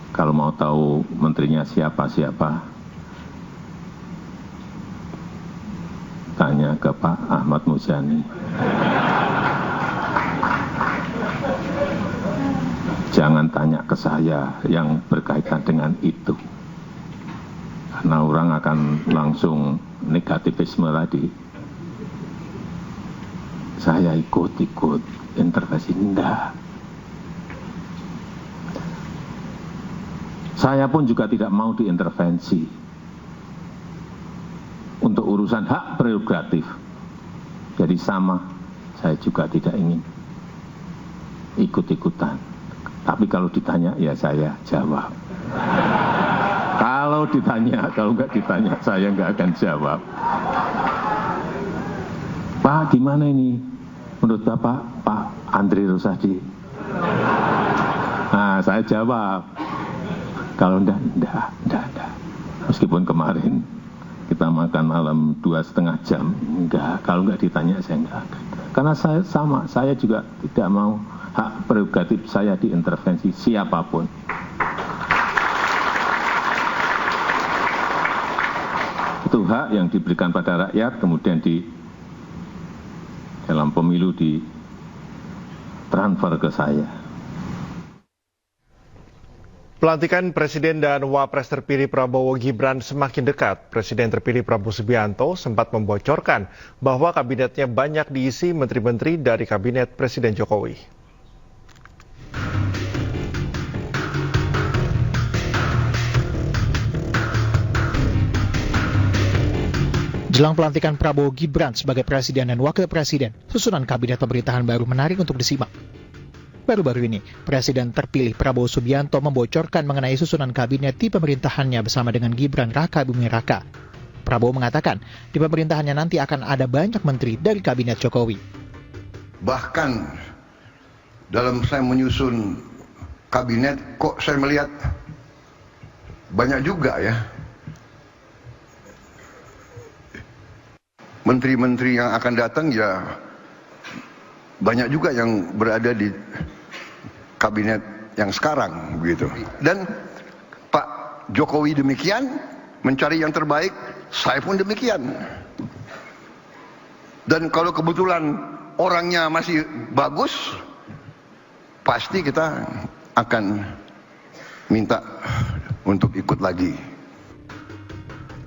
Speaker 1: Kalau mau tahu menterinya siapa-siapa, tanya ke Pak Ahmad Muzani. Jangan tanya ke saya yang berkaitan dengan itu. Karena orang akan langsung negativisme tadi. Saya ikut intervensi, enggak.
Speaker 5: Saya pun juga tidak mau diintervensi untuk urusan hak prerogatif. Jadi sama, saya juga tidak ingin ikut-ikutan. Tapi kalau ditanya, ya saya jawab. Kalau ditanya, kalau nggak ditanya, saya nggak akan jawab. Pak, gimana ini? Menurut Bapak, Pak Andri Rosadi. Nah, saya jawab. Kalau enggak. Meskipun kemarin kita makan malam 2,5 jam, enggak. Kalau enggak ditanya, saya enggak akan. Karena saya sama, saya juga tidak mau hak prerogatif saya diintervensi siapapun. Itu hak yang diberikan pada rakyat, kemudian di dalam pemilu ditransfer ke saya.
Speaker 3: Pelantikan Presiden dan Wapres terpilih Prabowo Gibran semakin dekat. Presiden terpilih Prabowo Subianto sempat membocorkan bahwa kabinetnya banyak diisi menteri-menteri dari kabinet Presiden Jokowi.
Speaker 8: Jelang pelantikan Prabowo Gibran sebagai Presiden dan Wakil Presiden, susunan kabinet pemerintahan baru menarik untuk disimak. Baru-baru ini, Presiden terpilih Prabowo Subianto membocorkan mengenai susunan kabinet di pemerintahannya bersama dengan Gibran Raka Buming Raka. Prabowo mengatakan, di pemerintahannya nanti akan ada banyak menteri dari kabinet Jokowi.
Speaker 21: Bahkan dalam saya menyusun kabinet, kok saya melihat banyak juga ya menteri-menteri yang akan datang, ya banyak juga yang berada di kabinet yang sekarang begitu. Dan Pak Jokowi demikian mencari yang terbaik, saya pun demikian. Dan kalau kebetulan orangnya masih bagus, pasti kita akan minta untuk ikut lagi.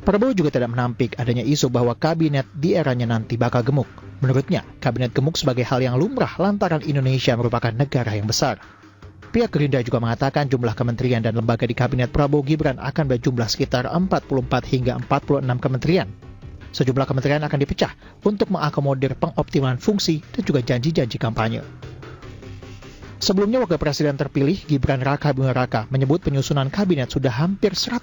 Speaker 8: Prabowo juga tidak menampik adanya isu bahwa kabinet di eranya nanti bakal gemuk. Menurutnya, kabinet gemuk sebagai hal yang lumrah lantaran Indonesia merupakan negara yang besar. Pihak Gerindra juga mengatakan jumlah kementerian dan lembaga di kabinet Prabowo Gibran akan berjumlah sekitar 44 hingga 46 kementerian. Sejumlah kementerian akan dipecah untuk mengakomodir pengoptimalan fungsi dan juga janji-janji kampanye. Sebelumnya, Wakil Presiden terpilih Gibran Raka Buming Raka menyebut penyusunan kabinet sudah hampir 100%.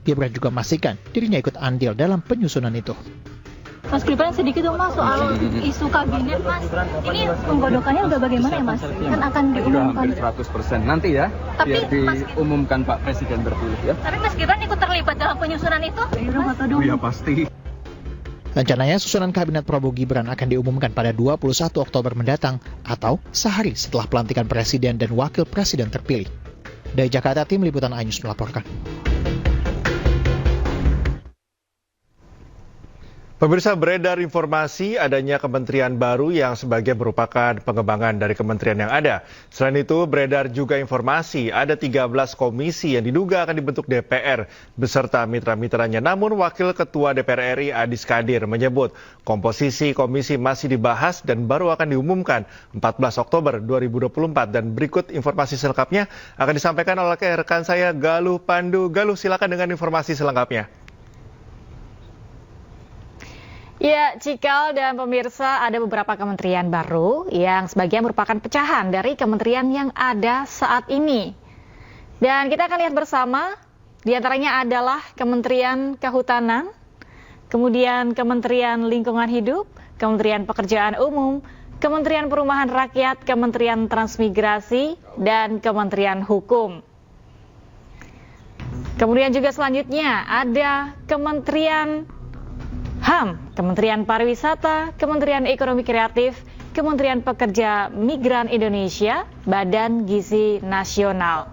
Speaker 8: Gibran juga memastikan dirinya ikut andil dalam penyusunan itu.
Speaker 10: Mas Gibran, sedikit dong Mas soal isu kabinet Mas. Ini penggodokannya udah bagaimana ya Mas? Kan akan diumumkan.
Speaker 24: Hampir 100% nanti ya. Tapi biar diumumkan Pak Presiden terpilih ya.
Speaker 10: Tapi Mas Gibran ikut terlibat dalam penyusunan itu?
Speaker 24: Iya pasti.
Speaker 8: Rencananya susunan kabinet Prabowo Gibran akan diumumkan pada 21 Oktober mendatang atau sehari setelah pelantikan Presiden dan Wakil Presiden terpilih. Dari Jakarta, tim liputan iNews melaporkan.
Speaker 3: Pemirsa, beredar informasi adanya kementerian baru yang sebagian merupakan pengembangan dari kementerian yang ada. Selain itu, beredar juga informasi ada 13 komisi yang diduga akan dibentuk DPR beserta mitra-mitranya. Namun, Wakil Ketua DPR RI Adis Kadir menyebut komposisi komisi masih dibahas dan baru akan diumumkan 14 Oktober 2024. Dan berikut informasi selengkapnya akan disampaikan oleh rekan saya Galuh Pandu. Galuh, silakan dengan informasi selengkapnya.
Speaker 7: Ya, Cikal dan pemirsa, ada beberapa kementerian baru yang sebagian merupakan pecahan dari kementerian yang ada saat ini. Dan kita akan lihat bersama, di antaranya adalah Kementerian Kehutanan, kemudian Kementerian Lingkungan Hidup, Kementerian Pekerjaan Umum, Kementerian Perumahan Rakyat, Kementerian Transmigrasi, dan Kementerian Hukum. Kemudian juga selanjutnya ada Kementerian HAM, Kementerian Pariwisata, Kementerian Ekonomi Kreatif, Kementerian Pekerja Migran Indonesia, Badan Gizi Nasional.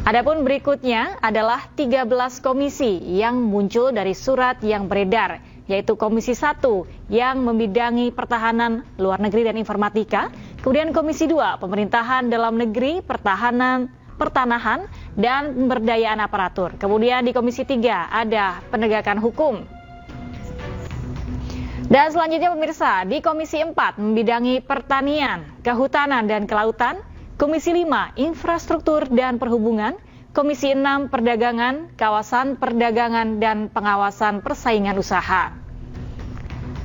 Speaker 7: Adapun berikutnya adalah 13 komisi yang muncul dari surat yang beredar, yaitu Komisi 1 yang membidangi pertahanan, luar negeri dan informatika, kemudian Komisi 2 Pemerintahan Dalam Negeri, Pertanahan, dan Pemberdayaan Aparatur. Kemudian di Komisi 3 ada Penegakan Hukum. Dan selanjutnya pemirsa, di Komisi 4 membidangi pertanian, kehutanan dan kelautan, Komisi 5 infrastruktur dan perhubungan, Komisi 6 Perdagangan, Kawasan Perdagangan dan Pengawasan Persaingan Usaha.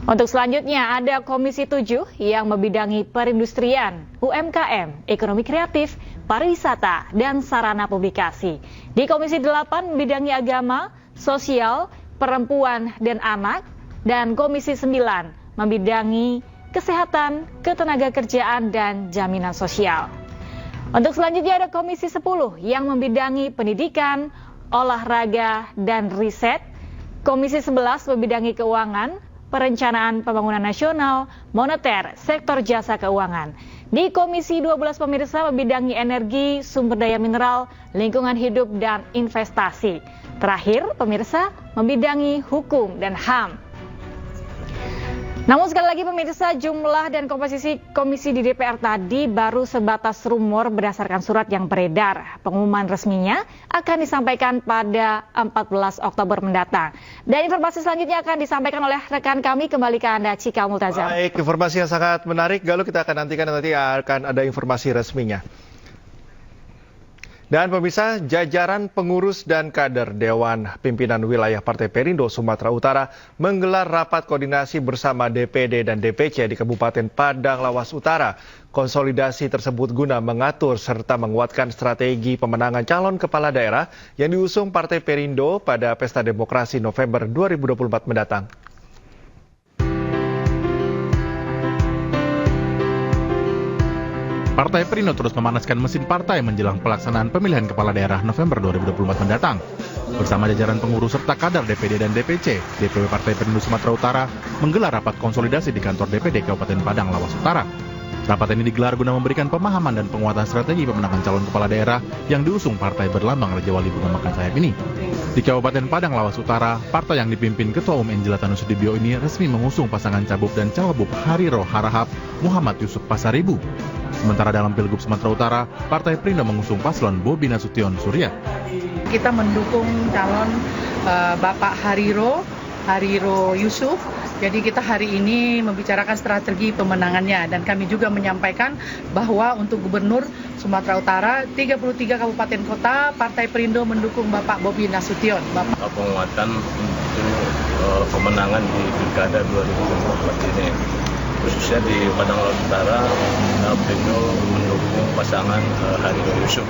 Speaker 7: Untuk selanjutnya ada Komisi 7 yang membidangi perindustrian, UMKM, ekonomi kreatif, pariwisata, dan sarana publikasi. Di Komisi 8 membidangi agama, sosial, perempuan dan anak, dan Komisi 9 membidangi kesehatan, ketenagakerjaan, dan jaminan sosial. Untuk selanjutnya ada Komisi 10 yang membidangi pendidikan, olahraga, dan riset. Komisi 11 membidangi keuangan, perencanaan pembangunan nasional, moneter, sektor jasa keuangan. Di Komisi 12 pemirsa membidangi energi, sumber daya mineral, lingkungan hidup, dan investasi. Terakhir pemirsa membidangi hukum dan HAM. Namun sekali lagi pemirsa, jumlah dan komposisi komisi di DPR tadi baru sebatas rumor berdasarkan surat yang beredar. Pengumuman resminya akan disampaikan pada 14 Oktober mendatang. Dan informasi selanjutnya akan disampaikan oleh rekan kami, kembali ke Anda, Cika Multazam.
Speaker 3: Baik, informasi yang sangat menarik. Lalu kita akan nantikan nanti akan ada informasi resminya. Dan pemirsa, jajaran pengurus dan kader Dewan Pimpinan Wilayah Partai Perindo Sumatera Utara menggelar rapat koordinasi bersama DPD dan DPC di Kabupaten Padang Lawas Utara. Konsolidasi tersebut guna mengatur serta menguatkan strategi pemenangan calon kepala daerah yang diusung Partai Perindo pada Pesta Demokrasi November 2024 mendatang.
Speaker 12: Partai Perindo terus memanaskan mesin partai menjelang pelaksanaan pemilihan kepala daerah November 2024 mendatang. Bersama jajaran pengurus serta kader DPD dan DPC, DPW Partai Perindo Sumatera Utara menggelar rapat konsolidasi di kantor DPD Kabupaten Padang Lawas Utara. Rapat ini digelar guna memberikan pemahaman dan penguatan strategi pemenangan calon kepala daerah yang diusung partai berlambang Raja Wali Bunga Makan Sayap ini. Di Kabupaten Padang Lawas Utara, partai yang dipimpin Ketua Umum Angela Tanusudibyo ini resmi mengusung pasangan Cabup dan Cawagup Hariro Harahap Muhammad Yusuf Pasaribu. Sementara dalam Pilgub Sumatera Utara, Partai Perindo mengusung paslon Bobi Nasution Surya.
Speaker 13: Kita mendukung calon Bapak Hariro Yusuf. Jadi kita hari ini membicarakan strategi pemenangannya dan kami juga menyampaikan bahwa untuk Gubernur Sumatera Utara 33 kabupaten kota Partai Perindo mendukung Bapak Bobi Nasution.
Speaker 14: Penguatan untuk pemenangan di Pilkada 2024 ini. Khususnya di Padang Lawas Utara, Perindo mendukung pasangan Hariro Yusuf.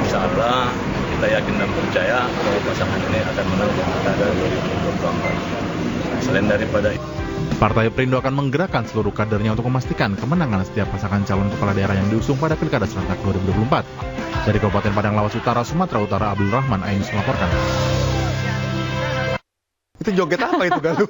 Speaker 14: Insyaallah kita yakin dan percaya bahwa pasangan ini akan menang di Pilkada 2024. Selain daripada itu,
Speaker 12: Partai Perindo akan menggerakkan seluruh kadernya untuk memastikan kemenangan setiap pasangan calon kepala daerah yang diusung pada Pilkada serentak 2024. Dari Kabupaten Padang Lawas Utara, Sumatera Utara, Abdul Rahman Ainus melaporkan.
Speaker 3: Itu joget apa itu, Galuh?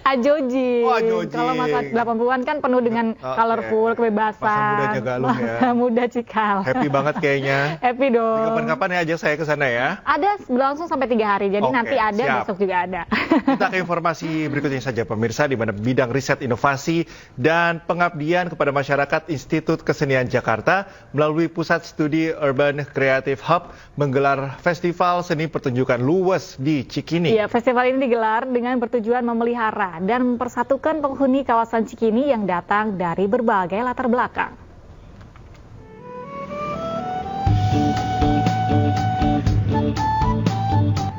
Speaker 7: Ajoji.
Speaker 3: Oh, Ajoji.
Speaker 7: Kalau masa 80-an kan penuh dengan colorful, kebebasan.
Speaker 3: Masa mudanya Galuh ya.
Speaker 7: Muda Cikal.
Speaker 3: Happy banget kayaknya.
Speaker 7: Happy dong.
Speaker 3: Kapan-kapan ya ajak saya ke sana ya.
Speaker 7: Ada berlangsung sampai 3 hari. Jadi nanti ada,
Speaker 3: siap.
Speaker 7: besok juga ada.
Speaker 3: Kita ke informasi berikutnya saja pemirsa, di mana bidang riset inovasi dan pengabdian kepada masyarakat Institut Kesenian Jakarta melalui Pusat Studi Urban Creative Hub menggelar Festival Seni Pertunjukan Luwes di Cikini.
Speaker 7: Iya, festival ini digelar dengan bertujuan memelihara dan mempersatukan penghuni kawasan Cikini yang datang dari berbagai latar belakang.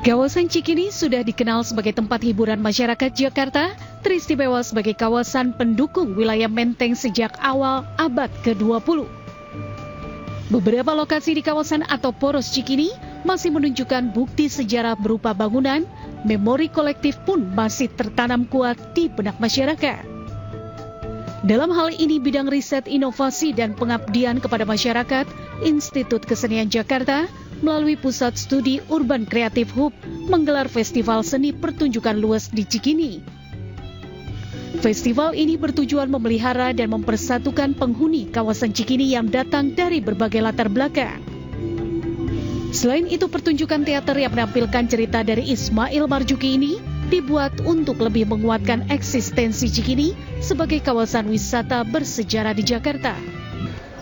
Speaker 15: Kawasan Cikini sudah dikenal sebagai tempat hiburan masyarakat Jakarta, teristimewa sebagai kawasan pendukung wilayah Menteng sejak awal abad ke-20. Beberapa lokasi di kawasan atau poros Cikini masih menunjukkan bukti sejarah berupa bangunan, memori kolektif pun masih tertanam kuat di benak masyarakat. Dalam hal ini bidang riset inovasi dan pengabdian kepada masyarakat, Institut Kesenian Jakarta melalui Pusat Studi Urban Creative Hub menggelar Festival Seni Pertunjukan Luwes di Cikini. Festival ini bertujuan memelihara dan mempersatukan penghuni kawasan Cikini yang datang dari berbagai latar belakang. Selain itu, pertunjukan teater yang menampilkan cerita dari Ismail Marzuki ini dibuat untuk lebih menguatkan eksistensi Cikini sebagai kawasan wisata bersejarah di Jakarta.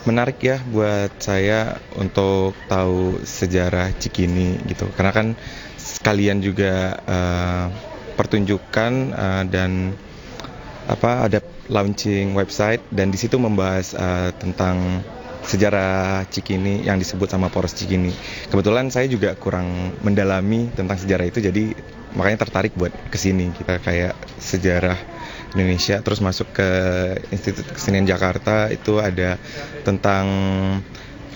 Speaker 25: Menarik ya buat saya untuk tahu sejarah Cikini gitu, karena kan sekalian juga pertunjukan dan ada launching website dan di situ membahas tentang sejarah Cikini yang disebut sama Poros Cikini. Kebetulan saya juga kurang mendalami tentang sejarah itu, jadi makanya tertarik buat kesini. Kita kayak sejarah Indonesia, terus masuk ke Institut Kesenian Jakarta, itu ada tentang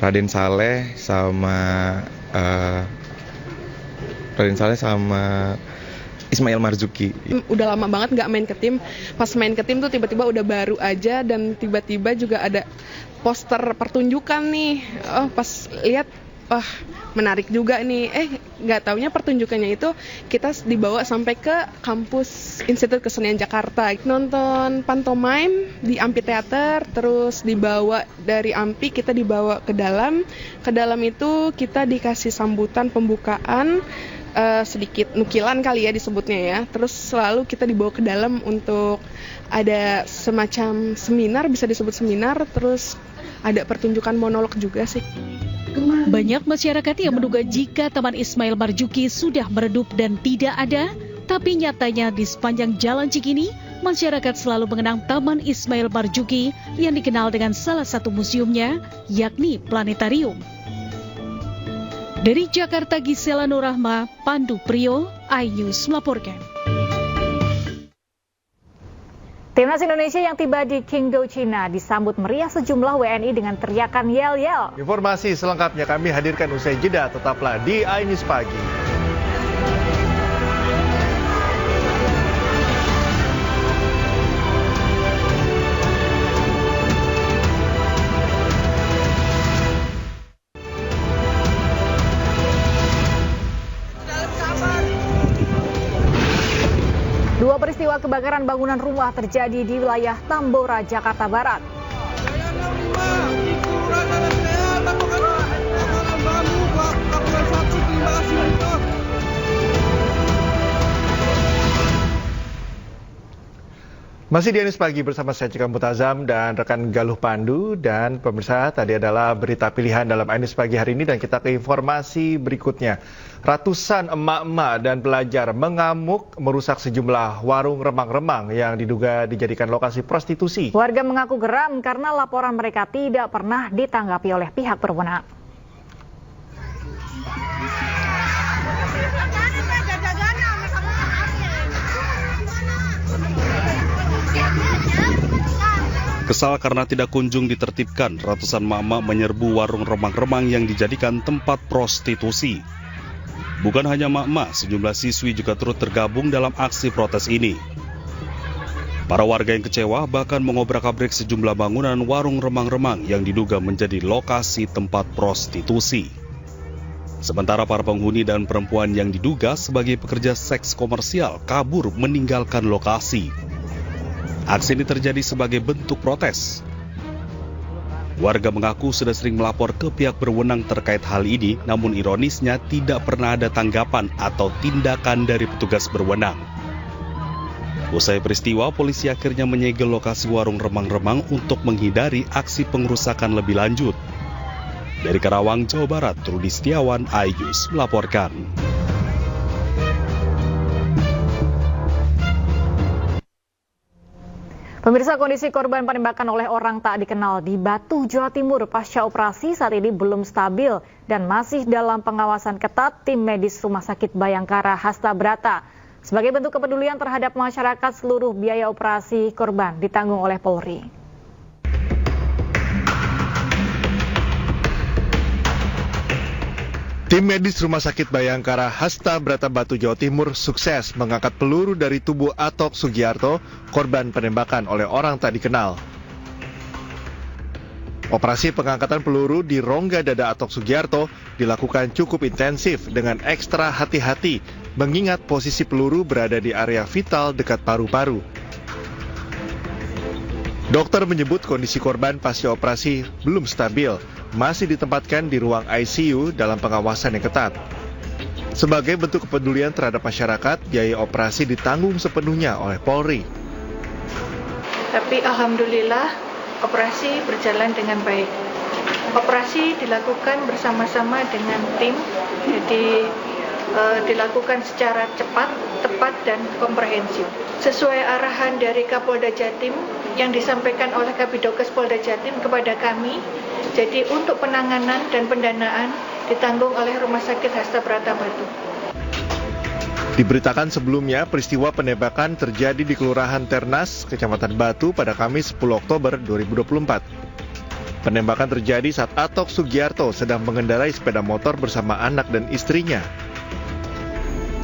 Speaker 25: Raden Saleh sama Ismail Marzuki.
Speaker 6: Udah lama banget nggak main ke tim. Pas main ke tim tuh tiba-tiba udah baru aja, dan tiba-tiba juga ada poster pertunjukan nih. Oh, pas lihat, wah menarik juga nih. Nggak taunya pertunjukannya itu kita dibawa sampai ke kampus Institut Kesenian Jakarta. Nonton pantomime di amphitheater, terus dibawa dari ampi, kita dibawa ke dalam. Ke dalam itu kita dikasih sambutan pembukaan, sedikit nukilan kali ya disebutnya ya. Terus selalu kita dibawa ke dalam untuk ada semacam seminar, bisa disebut seminar, terus ada pertunjukan monolog juga sih.
Speaker 15: Banyak masyarakat yang menduga jika Taman Ismail Marzuki sudah meredup dan tidak ada, tapi nyatanya di sepanjang Jalan Cikini, masyarakat selalu mengenang Taman Ismail Marzuki yang dikenal dengan salah satu museumnya, yakni planetarium. Dari Jakarta, Gisela Nurrahma, Pandu Priyo, iNews melaporkan.
Speaker 7: Timnas Indonesia yang tiba di Qingdao, China disambut meriah sejumlah WNI dengan teriakan yel-yel.
Speaker 3: Informasi selengkapnya kami hadirkan usai jeda, tetaplah di iNews Pagi.
Speaker 7: Dua peristiwa kebakaran bangunan rumah terjadi di wilayah Tambora, Jakarta Barat.
Speaker 3: Masih di iNews Pagi bersama saya Cika Mutazam dan rekan Galuh Pandu. Dan pemirsa, tadi adalah berita pilihan dalam iNews Pagi hari ini, dan kita ke informasi berikutnya. Ratusan emak-emak dan pelajar mengamuk merusak sejumlah warung remang-remang yang diduga dijadikan lokasi prostitusi.
Speaker 7: Warga mengaku geram karena laporan mereka tidak pernah ditanggapi oleh pihak berwenang.
Speaker 9: Kesal karena tidak kunjung ditertibkan, ratusan mama menyerbu warung remang-remang yang dijadikan tempat prostitusi. Bukan hanya mama, sejumlah siswi juga turut tergabung dalam aksi protes ini. Para warga yang kecewa bahkan mengobrak-abrik sejumlah bangunan warung remang-remang yang diduga menjadi lokasi tempat prostitusi. Sementara para penghuni dan perempuan yang diduga sebagai pekerja seks komersial kabur meninggalkan lokasi. Aksi ini terjadi sebagai bentuk protes. Warga mengaku sudah sering melapor ke pihak berwenang terkait hal ini, namun ironisnya tidak pernah ada tanggapan atau tindakan dari petugas berwenang. Usai peristiwa, polisi akhirnya menyegel lokasi warung remang-remang untuk menghindari aksi pengerusakan lebih lanjut. Dari Karawang, Jawa Barat, Rudi Setiawan, iNews melaporkan.
Speaker 7: Pemirsa, kondisi korban penembakan oleh orang tak dikenal di Batu, Jawa Timur pasca operasi saat ini belum stabil dan masih dalam pengawasan ketat tim medis Rumah Sakit Bayangkara Hasta Brata. Sebagai bentuk kepedulian terhadap masyarakat, seluruh biaya operasi korban ditanggung oleh Polri.
Speaker 3: Tim medis Rumah Sakit Bayangkara Hasta Brata Batu, Jawa Timur sukses mengangkat peluru dari tubuh Atok Sugiarto, korban penembakan oleh orang tak dikenal. Operasi pengangkatan peluru di rongga dada Atok Sugiarto dilakukan cukup intensif dengan ekstra hati-hati, mengingat posisi peluru berada di area vital dekat paru-paru. Dokter menyebut kondisi korban pasca operasi belum stabil, masih ditempatkan di ruang ICU dalam pengawasan yang ketat. Sebagai bentuk kepedulian terhadap masyarakat, biaya operasi ditanggung sepenuhnya oleh Polri.
Speaker 11: Tapi alhamdulillah operasi berjalan dengan baik. Operasi dilakukan bersama-sama dengan tim, jadi dilakukan secara cepat, tepat, dan komprehensif. Sesuai arahan dari Kapolda Jatim yang disampaikan oleh Kabidokes Polda Jatim kepada kami, Jadi untuk penanganan dan pendanaan ditanggung oleh Rumah Sakit Hasta Prata Batu.
Speaker 3: Diberitakan sebelumnya, peristiwa penembakan terjadi di Kelurahan Ternas, Kecamatan Batu pada Kamis 10 Oktober 2024. Penembakan terjadi saat Atok Sugiarto sedang mengendarai sepeda motor bersama anak dan istrinya.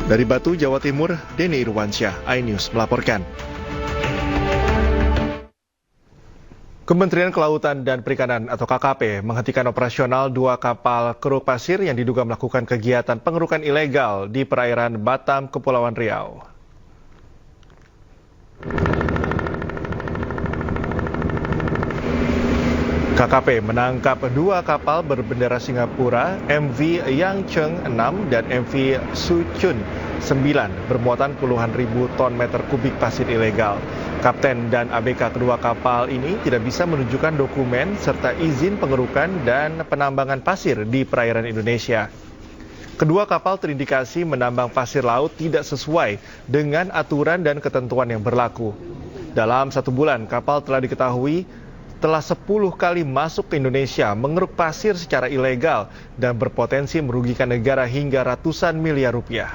Speaker 3: Dari Batu, Jawa Timur, Denny Irwansyah, iNews melaporkan. Kementerian Kelautan dan Perikanan atau KKP menghentikan operasional 2 kapal keruk pasir yang diduga melakukan kegiatan pengerukan ilegal di perairan Batam, Kepulauan Riau. KKP menangkap 2 kapal berbendera Singapura, MV Yangcheng 6 dan MV Suchun 9 bermuatan puluhan ribu ton meter kubik pasir ilegal. Kapten dan ABK kedua kapal ini tidak bisa menunjukkan dokumen serta izin pengerukan dan penambangan pasir di perairan Indonesia. Kedua kapal terindikasi menambang pasir laut tidak sesuai dengan aturan dan ketentuan yang berlaku. Dalam 1 bulan, kapal telah diketahui telah 10 kali masuk ke Indonesia mengeruk pasir secara ilegal dan berpotensi merugikan negara hingga ratusan miliar rupiah.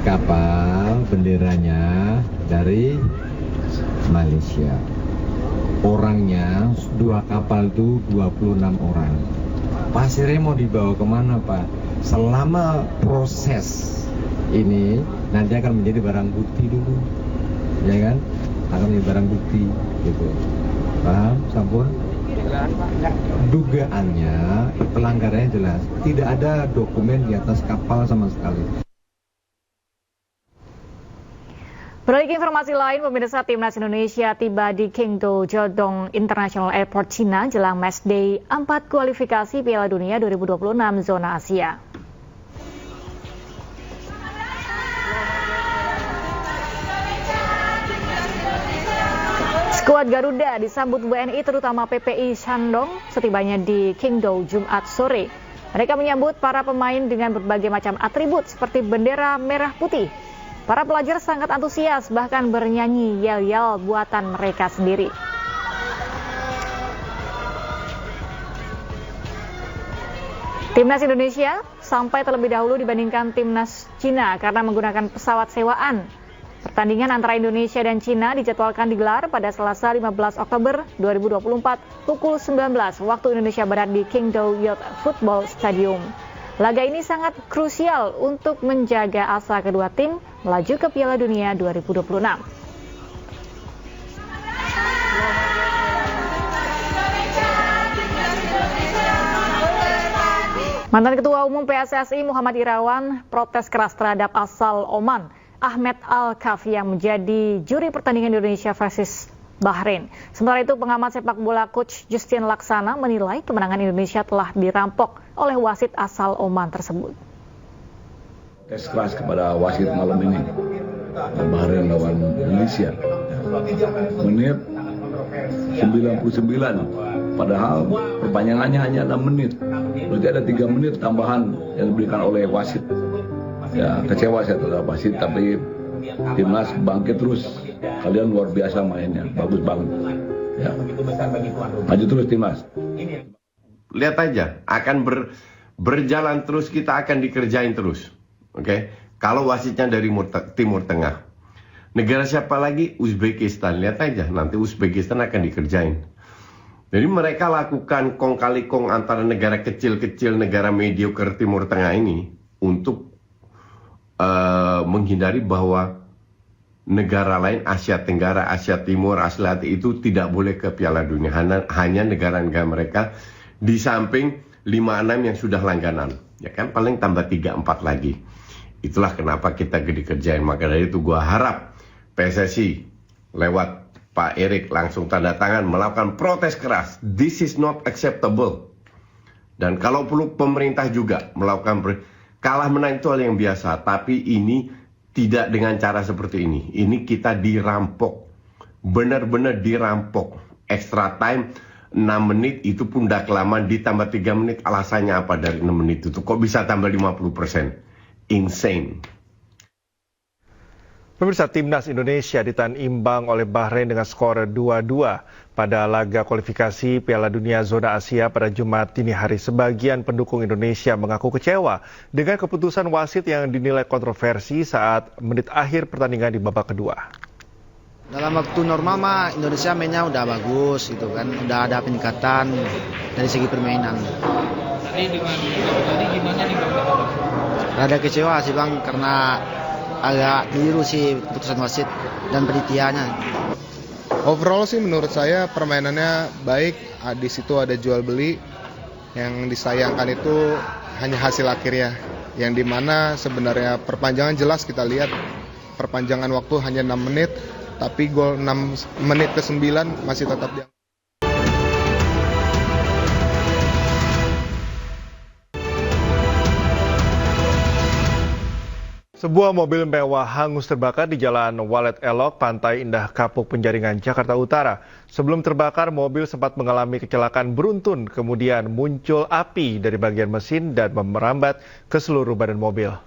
Speaker 16: Kapal benderanya dari Malaysia. Orangnya 2 kapal itu 26 orang. Pasirnya mau dibawa kemana, Pak? Selama proses ini nanti akan menjadi barang bukti dulu, ya kan? Akan menjadi barang bukti, gitu. Paham, Sampun? Dugaannya, pelanggarannya jelas. Tidak ada dokumen di atas kapal sama sekali.
Speaker 7: Beralih ke informasi lain, pemirsa, Timnas Indonesia tiba di Qingdao Jiaodong International Airport Cina jelang Match Day 4 kualifikasi Piala Dunia 2026 zona Asia. Skuad Garuda disambut WNI terutama PPI Shandong setibanya di Qingdao Jumat sore. Mereka menyambut para pemain dengan berbagai macam atribut seperti bendera merah putih. Para pelajar sangat antusias, bahkan bernyanyi yel-yel buatan mereka sendiri. Timnas Indonesia sampai terlebih dahulu dibandingkan Timnas Cina karena menggunakan pesawat sewaan. Pertandingan antara Indonesia dan Cina dijadwalkan digelar pada Selasa 15 Oktober 2024 pukul 19 waktu Indonesia Barat di Qingdao Youth Football Stadium. Laga ini sangat krusial untuk menjaga asa kedua tim melaju ke Piala Dunia 2026. Mantan Ketua Umum PSSI Muhammad Irawan protes keras terhadap asal Oman Ahmed Al-Kafi yang menjadi juri pertandingan Indonesia versus Bahrain. Sementara itu, pengamat sepak bola coach Justin Laksana menilai kemenangan Indonesia telah dirampok oleh wasit asal Oman tersebut.
Speaker 17: Tes keras kepada wasit malam ini, Bahrain lawan Indonesia. Menit 99, padahal perpanjangannya hanya 6 menit. Berarti ada 3 menit tambahan yang diberikan oleh wasit. Ya, kecewa saya terhadap wasit, tapi Timnas bangkit terus. Kalian luar biasa mainnya, bagus banget. Ya. Maju terus Timnas.
Speaker 18: Lihat aja, akan berjalan terus, kita akan dikerjain terus. Oke? Kalau wasitnya dari Timur Tengah. Negara siapa lagi? Uzbekistan. Lihat aja, nanti Uzbekistan akan dikerjain. Jadi mereka lakukan kong kali kong antara negara kecil-kecil, negara mediocre Timur Tengah ini untuk menghindari bahwa negara lain Asia Tenggara, Asia Timur, Asia itu tidak boleh ke Piala Dunia. Hanya negara-negara mereka di samping 5-6 yang sudah langganan. Ya kan, paling tambah 3-4 lagi. Itulah kenapa kita dikerjain. Maka dari itu gua harap PSSI lewat Pak Erik langsung tanda tangan melakukan protes keras. This is not acceptable. Dan kalau perlu pemerintah juga melakukan kalah menang itu hal yang biasa, tapi ini tidak dengan cara seperti ini. Ini kita dirampok. Benar-benar dirampok. Extra time 6 menit itu pun udah kelamaan, ditambah 3 menit. Alasannya apa dari 6 menit itu? Kok bisa tambah 50%? Insane.
Speaker 3: Pemirsa, Timnas Indonesia ditahan imbang oleh Bahrain dengan skor 2-2 pada laga kualifikasi Piala Dunia Zona Asia pada Jumat dini hari. Sebagian pendukung Indonesia mengaku kecewa dengan keputusan wasit yang dinilai kontroversi saat menit akhir pertandingan di babak kedua.
Speaker 2: Dalam waktu normal mah Indonesia mainnya udah bagus gitu kan, udah ada peningkatan dari segi permainan. Tadi gimana nih Bang? Rada kecewa sih Bang karena agak keliru sih keputusan wasit dan penitiannya.
Speaker 19: Overall sih menurut saya permainannya baik, di situ ada jual beli. Yang disayangkan itu hanya hasil akhirnya, yang dimana sebenarnya perpanjangan jelas kita lihat perpanjangan waktu hanya 6 menit, tapi gol 6 menit ke 9 masih tetap dianggap.
Speaker 3: Sebuah mobil mewah hangus terbakar di Jalan Walet Elok, Pantai Indah Kapuk, Penjaringan, Jakarta Utara. Sebelum terbakar, mobil sempat mengalami kecelakaan beruntun, kemudian muncul api dari bagian mesin dan merambat ke seluruh badan mobil.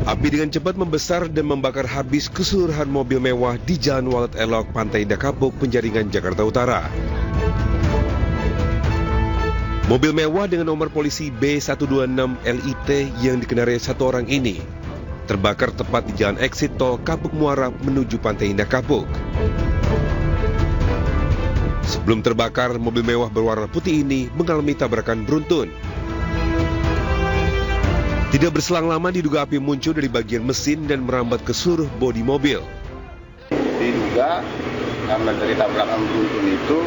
Speaker 20: Api dengan cepat membesar dan membakar habis keseluruhan mobil mewah di Jalan Walet Elok, Pantai Indah Kapuk, Penjaringan, Jakarta Utara. Mobil mewah dengan nomor polisi B126 LIT yang dikendarai satu orang ini terbakar tepat di jalan eksit tol Kapuk Muara menuju Pantai Indah Kapuk. Sebelum terbakar, mobil mewah berwarna putih ini mengalami tabrakan beruntun. Tidak berselang lama diduga api muncul dari bagian mesin dan merambat ke seluruh bodi mobil.
Speaker 22: Diduga karena dari tabrakan beruntun itu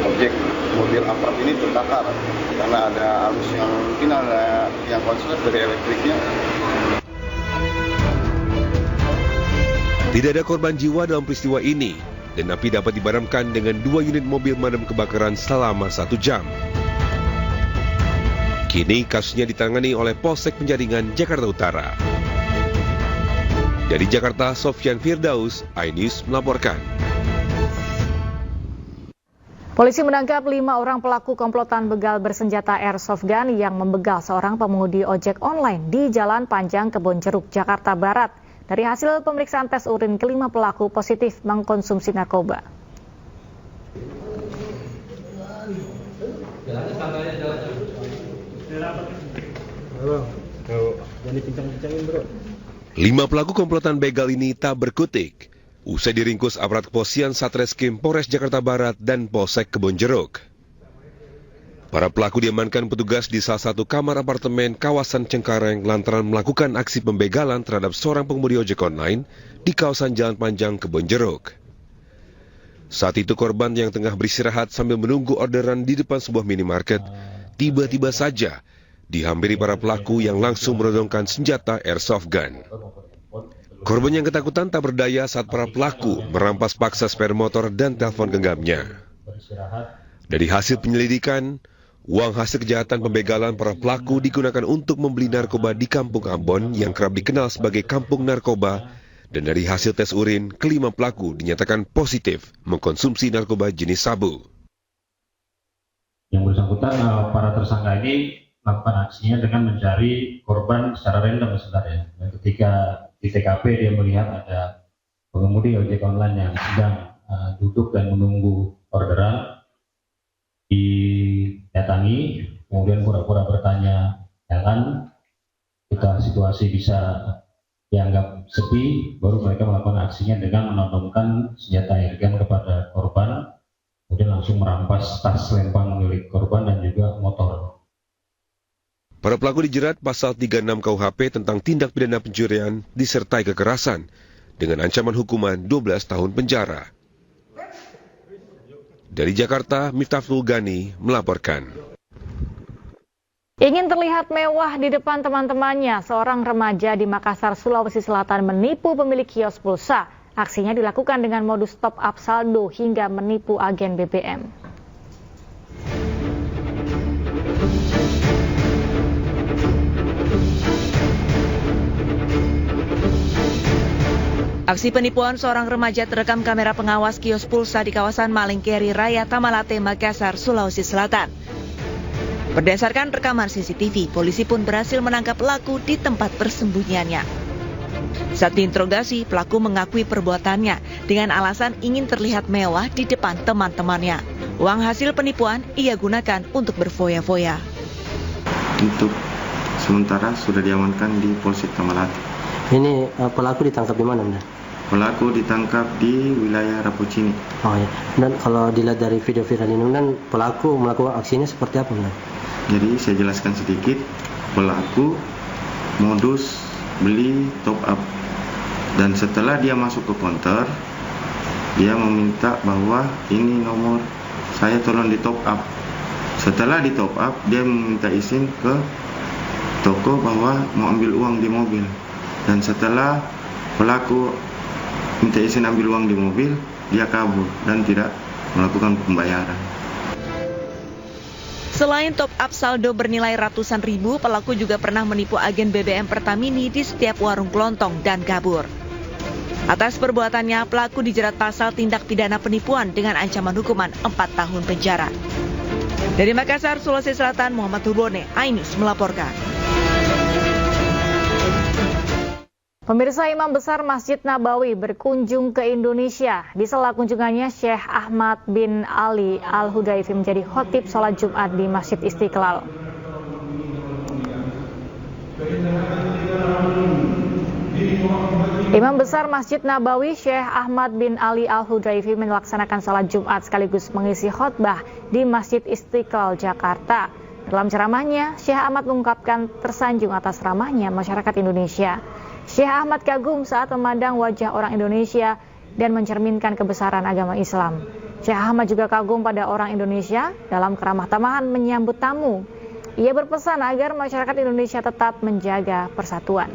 Speaker 22: objek mobil Alphard ini terbakar karena ada arus yang mungkin ada yang konslet dari elektriknya.
Speaker 20: Tidak ada korban jiwa dalam peristiwa ini dan api dapat dipadamkan dengan 2 unit mobil pemadam kebakaran selama 1 jam. Kini kasusnya ditangani oleh Polsek Penjaringan, Jakarta Utara. Dari Jakarta, Sofyan Firdaus, iNews melaporkan.
Speaker 7: Polisi menangkap 5 orang pelaku komplotan begal bersenjata airsoft gun yang membegal seorang pengemudi ojek online di Jalan Panjang Kebonjeruk, Jakarta Barat. Dari hasil pemeriksaan tes urin, kelima pelaku positif mengkonsumsi narkoba.
Speaker 20: Lima pelaku komplotan begal ini tak berkutik. Usai diringkus aparat kepolisian Satreskrim Polres Jakarta Barat dan Polsek Kebonjeruk. Para pelaku diamankan petugas di salah satu kamar apartemen kawasan Cengkareng lantaran melakukan aksi pembegalan terhadap seorang pengemudi ojek online di kawasan Jalan Panjang Kebonjeruk. Saat itu korban yang tengah beristirahat sambil menunggu orderan di depan sebuah minimarket, tiba-tiba saja dihampiri para pelaku yang langsung menodongkan senjata airsoft gun. Korban yang ketakutan tak berdaya saat para pelaku merampas paksa sepeda motor dan telepon genggamnya. Dari hasil penyelidikan, uang hasil kejahatan pembegalan para pelaku digunakan untuk membeli narkoba di Kampung Ambon yang kerap dikenal sebagai kampung narkoba, dan dari hasil tes urin, kelima pelaku dinyatakan positif mengkonsumsi narkoba jenis sabu.
Speaker 23: Yang bersangkutan, para tersangka ini melakukan aksinya dengan mencari korban secara random sebenarnya. Dan ketika di TKP dia melihat ada pengemudi ojek online yang sedang duduk dan menunggu orderan, didatangi, kemudian pura-pura bertanya, jangan kita situasi bisa dianggap sepi, baru mereka melakukan aksinya dengan menodongkan senjata airgun kepada korban, kemudian langsung merampas tas lempang milik korban dan juga motor.
Speaker 20: Para pelaku dijerat pasal 36 KUHP tentang tindak pidana pencurian disertai kekerasan dengan ancaman hukuman 12 tahun penjara. Dari Jakarta, Miftahul Ghani melaporkan.
Speaker 7: Ingin terlihat mewah di depan teman-temannya, seorang remaja di Makassar, Sulawesi Selatan menipu pemilik kios pulsa. Aksinya dilakukan dengan modus top up saldo hingga menipu agen BBM.
Speaker 1: Aksi penipuan seorang remaja terekam kamera pengawas kios pulsa di kawasan Malingkeri Raya, Tamalate, Makassar, Sulawesi Selatan. Berdasarkan rekaman CCTV, polisi pun berhasil menangkap pelaku di tempat persembunyiannya. Saat diinterogasi, pelaku mengakui perbuatannya dengan alasan ingin terlihat mewah di depan teman-temannya. Uang hasil penipuan ia gunakan untuk berfoya-foya.
Speaker 4: Untuk sementara sudah diamankan di Polsek Tamalate.
Speaker 5: Ini pelaku ditangkap di mana, Bunda?
Speaker 4: Pelaku ditangkap di wilayah Rapocini.
Speaker 5: Oh ya. Dan kalau dilihat dari video viral ini, dan pelaku melakukan aksinya seperti apa, Bunda?
Speaker 4: Jadi saya jelaskan sedikit. Pelaku modus beli top up. Dan setelah dia masuk ke konter, dia meminta bahwa ini nomor saya tolong di top up. Setelah di top up, dia meminta izin ke toko bahwa mau ambil uang di mobil. Dan setelah pelaku minta izin ambil uang di mobil, dia kabur dan tidak melakukan pembayaran.
Speaker 1: Selain top up saldo bernilai ratusan ribu, pelaku juga pernah menipu agen BBM Pertamini di setiap warung kelontong dan kabur. Atas perbuatannya, pelaku dijerat pasal tindak pidana penipuan dengan ancaman hukuman 4 tahun penjara. Dari Makassar, Sulawesi Selatan, Muhammad Hubone, Ainus melaporkan.
Speaker 7: Pemirsa, Imam Besar Masjid Nabawi berkunjung ke Indonesia. Di sela kunjungannya, Syekh Ahmad bin Ali Al-Hudayfi menjadi khotib sholat Jumat di Masjid Istiqlal. Imam Besar Masjid Nabawi Syekh Ahmad bin Ali Al-Hudayfi melaksanakan sholat Jumat sekaligus mengisi khotbah di Masjid Istiqlal, Jakarta. Dalam ceramahnya, Syekh Ahmad mengungkapkan tersanjung atas ramahnya masyarakat Indonesia. Syekh Ahmad kagum saat memandang wajah orang Indonesia dan mencerminkan kebesaran agama Islam. Syekh Ahmad juga kagum pada orang Indonesia dalam keramah tamahan menyambut tamu. Ia berpesan agar masyarakat Indonesia tetap menjaga persatuan.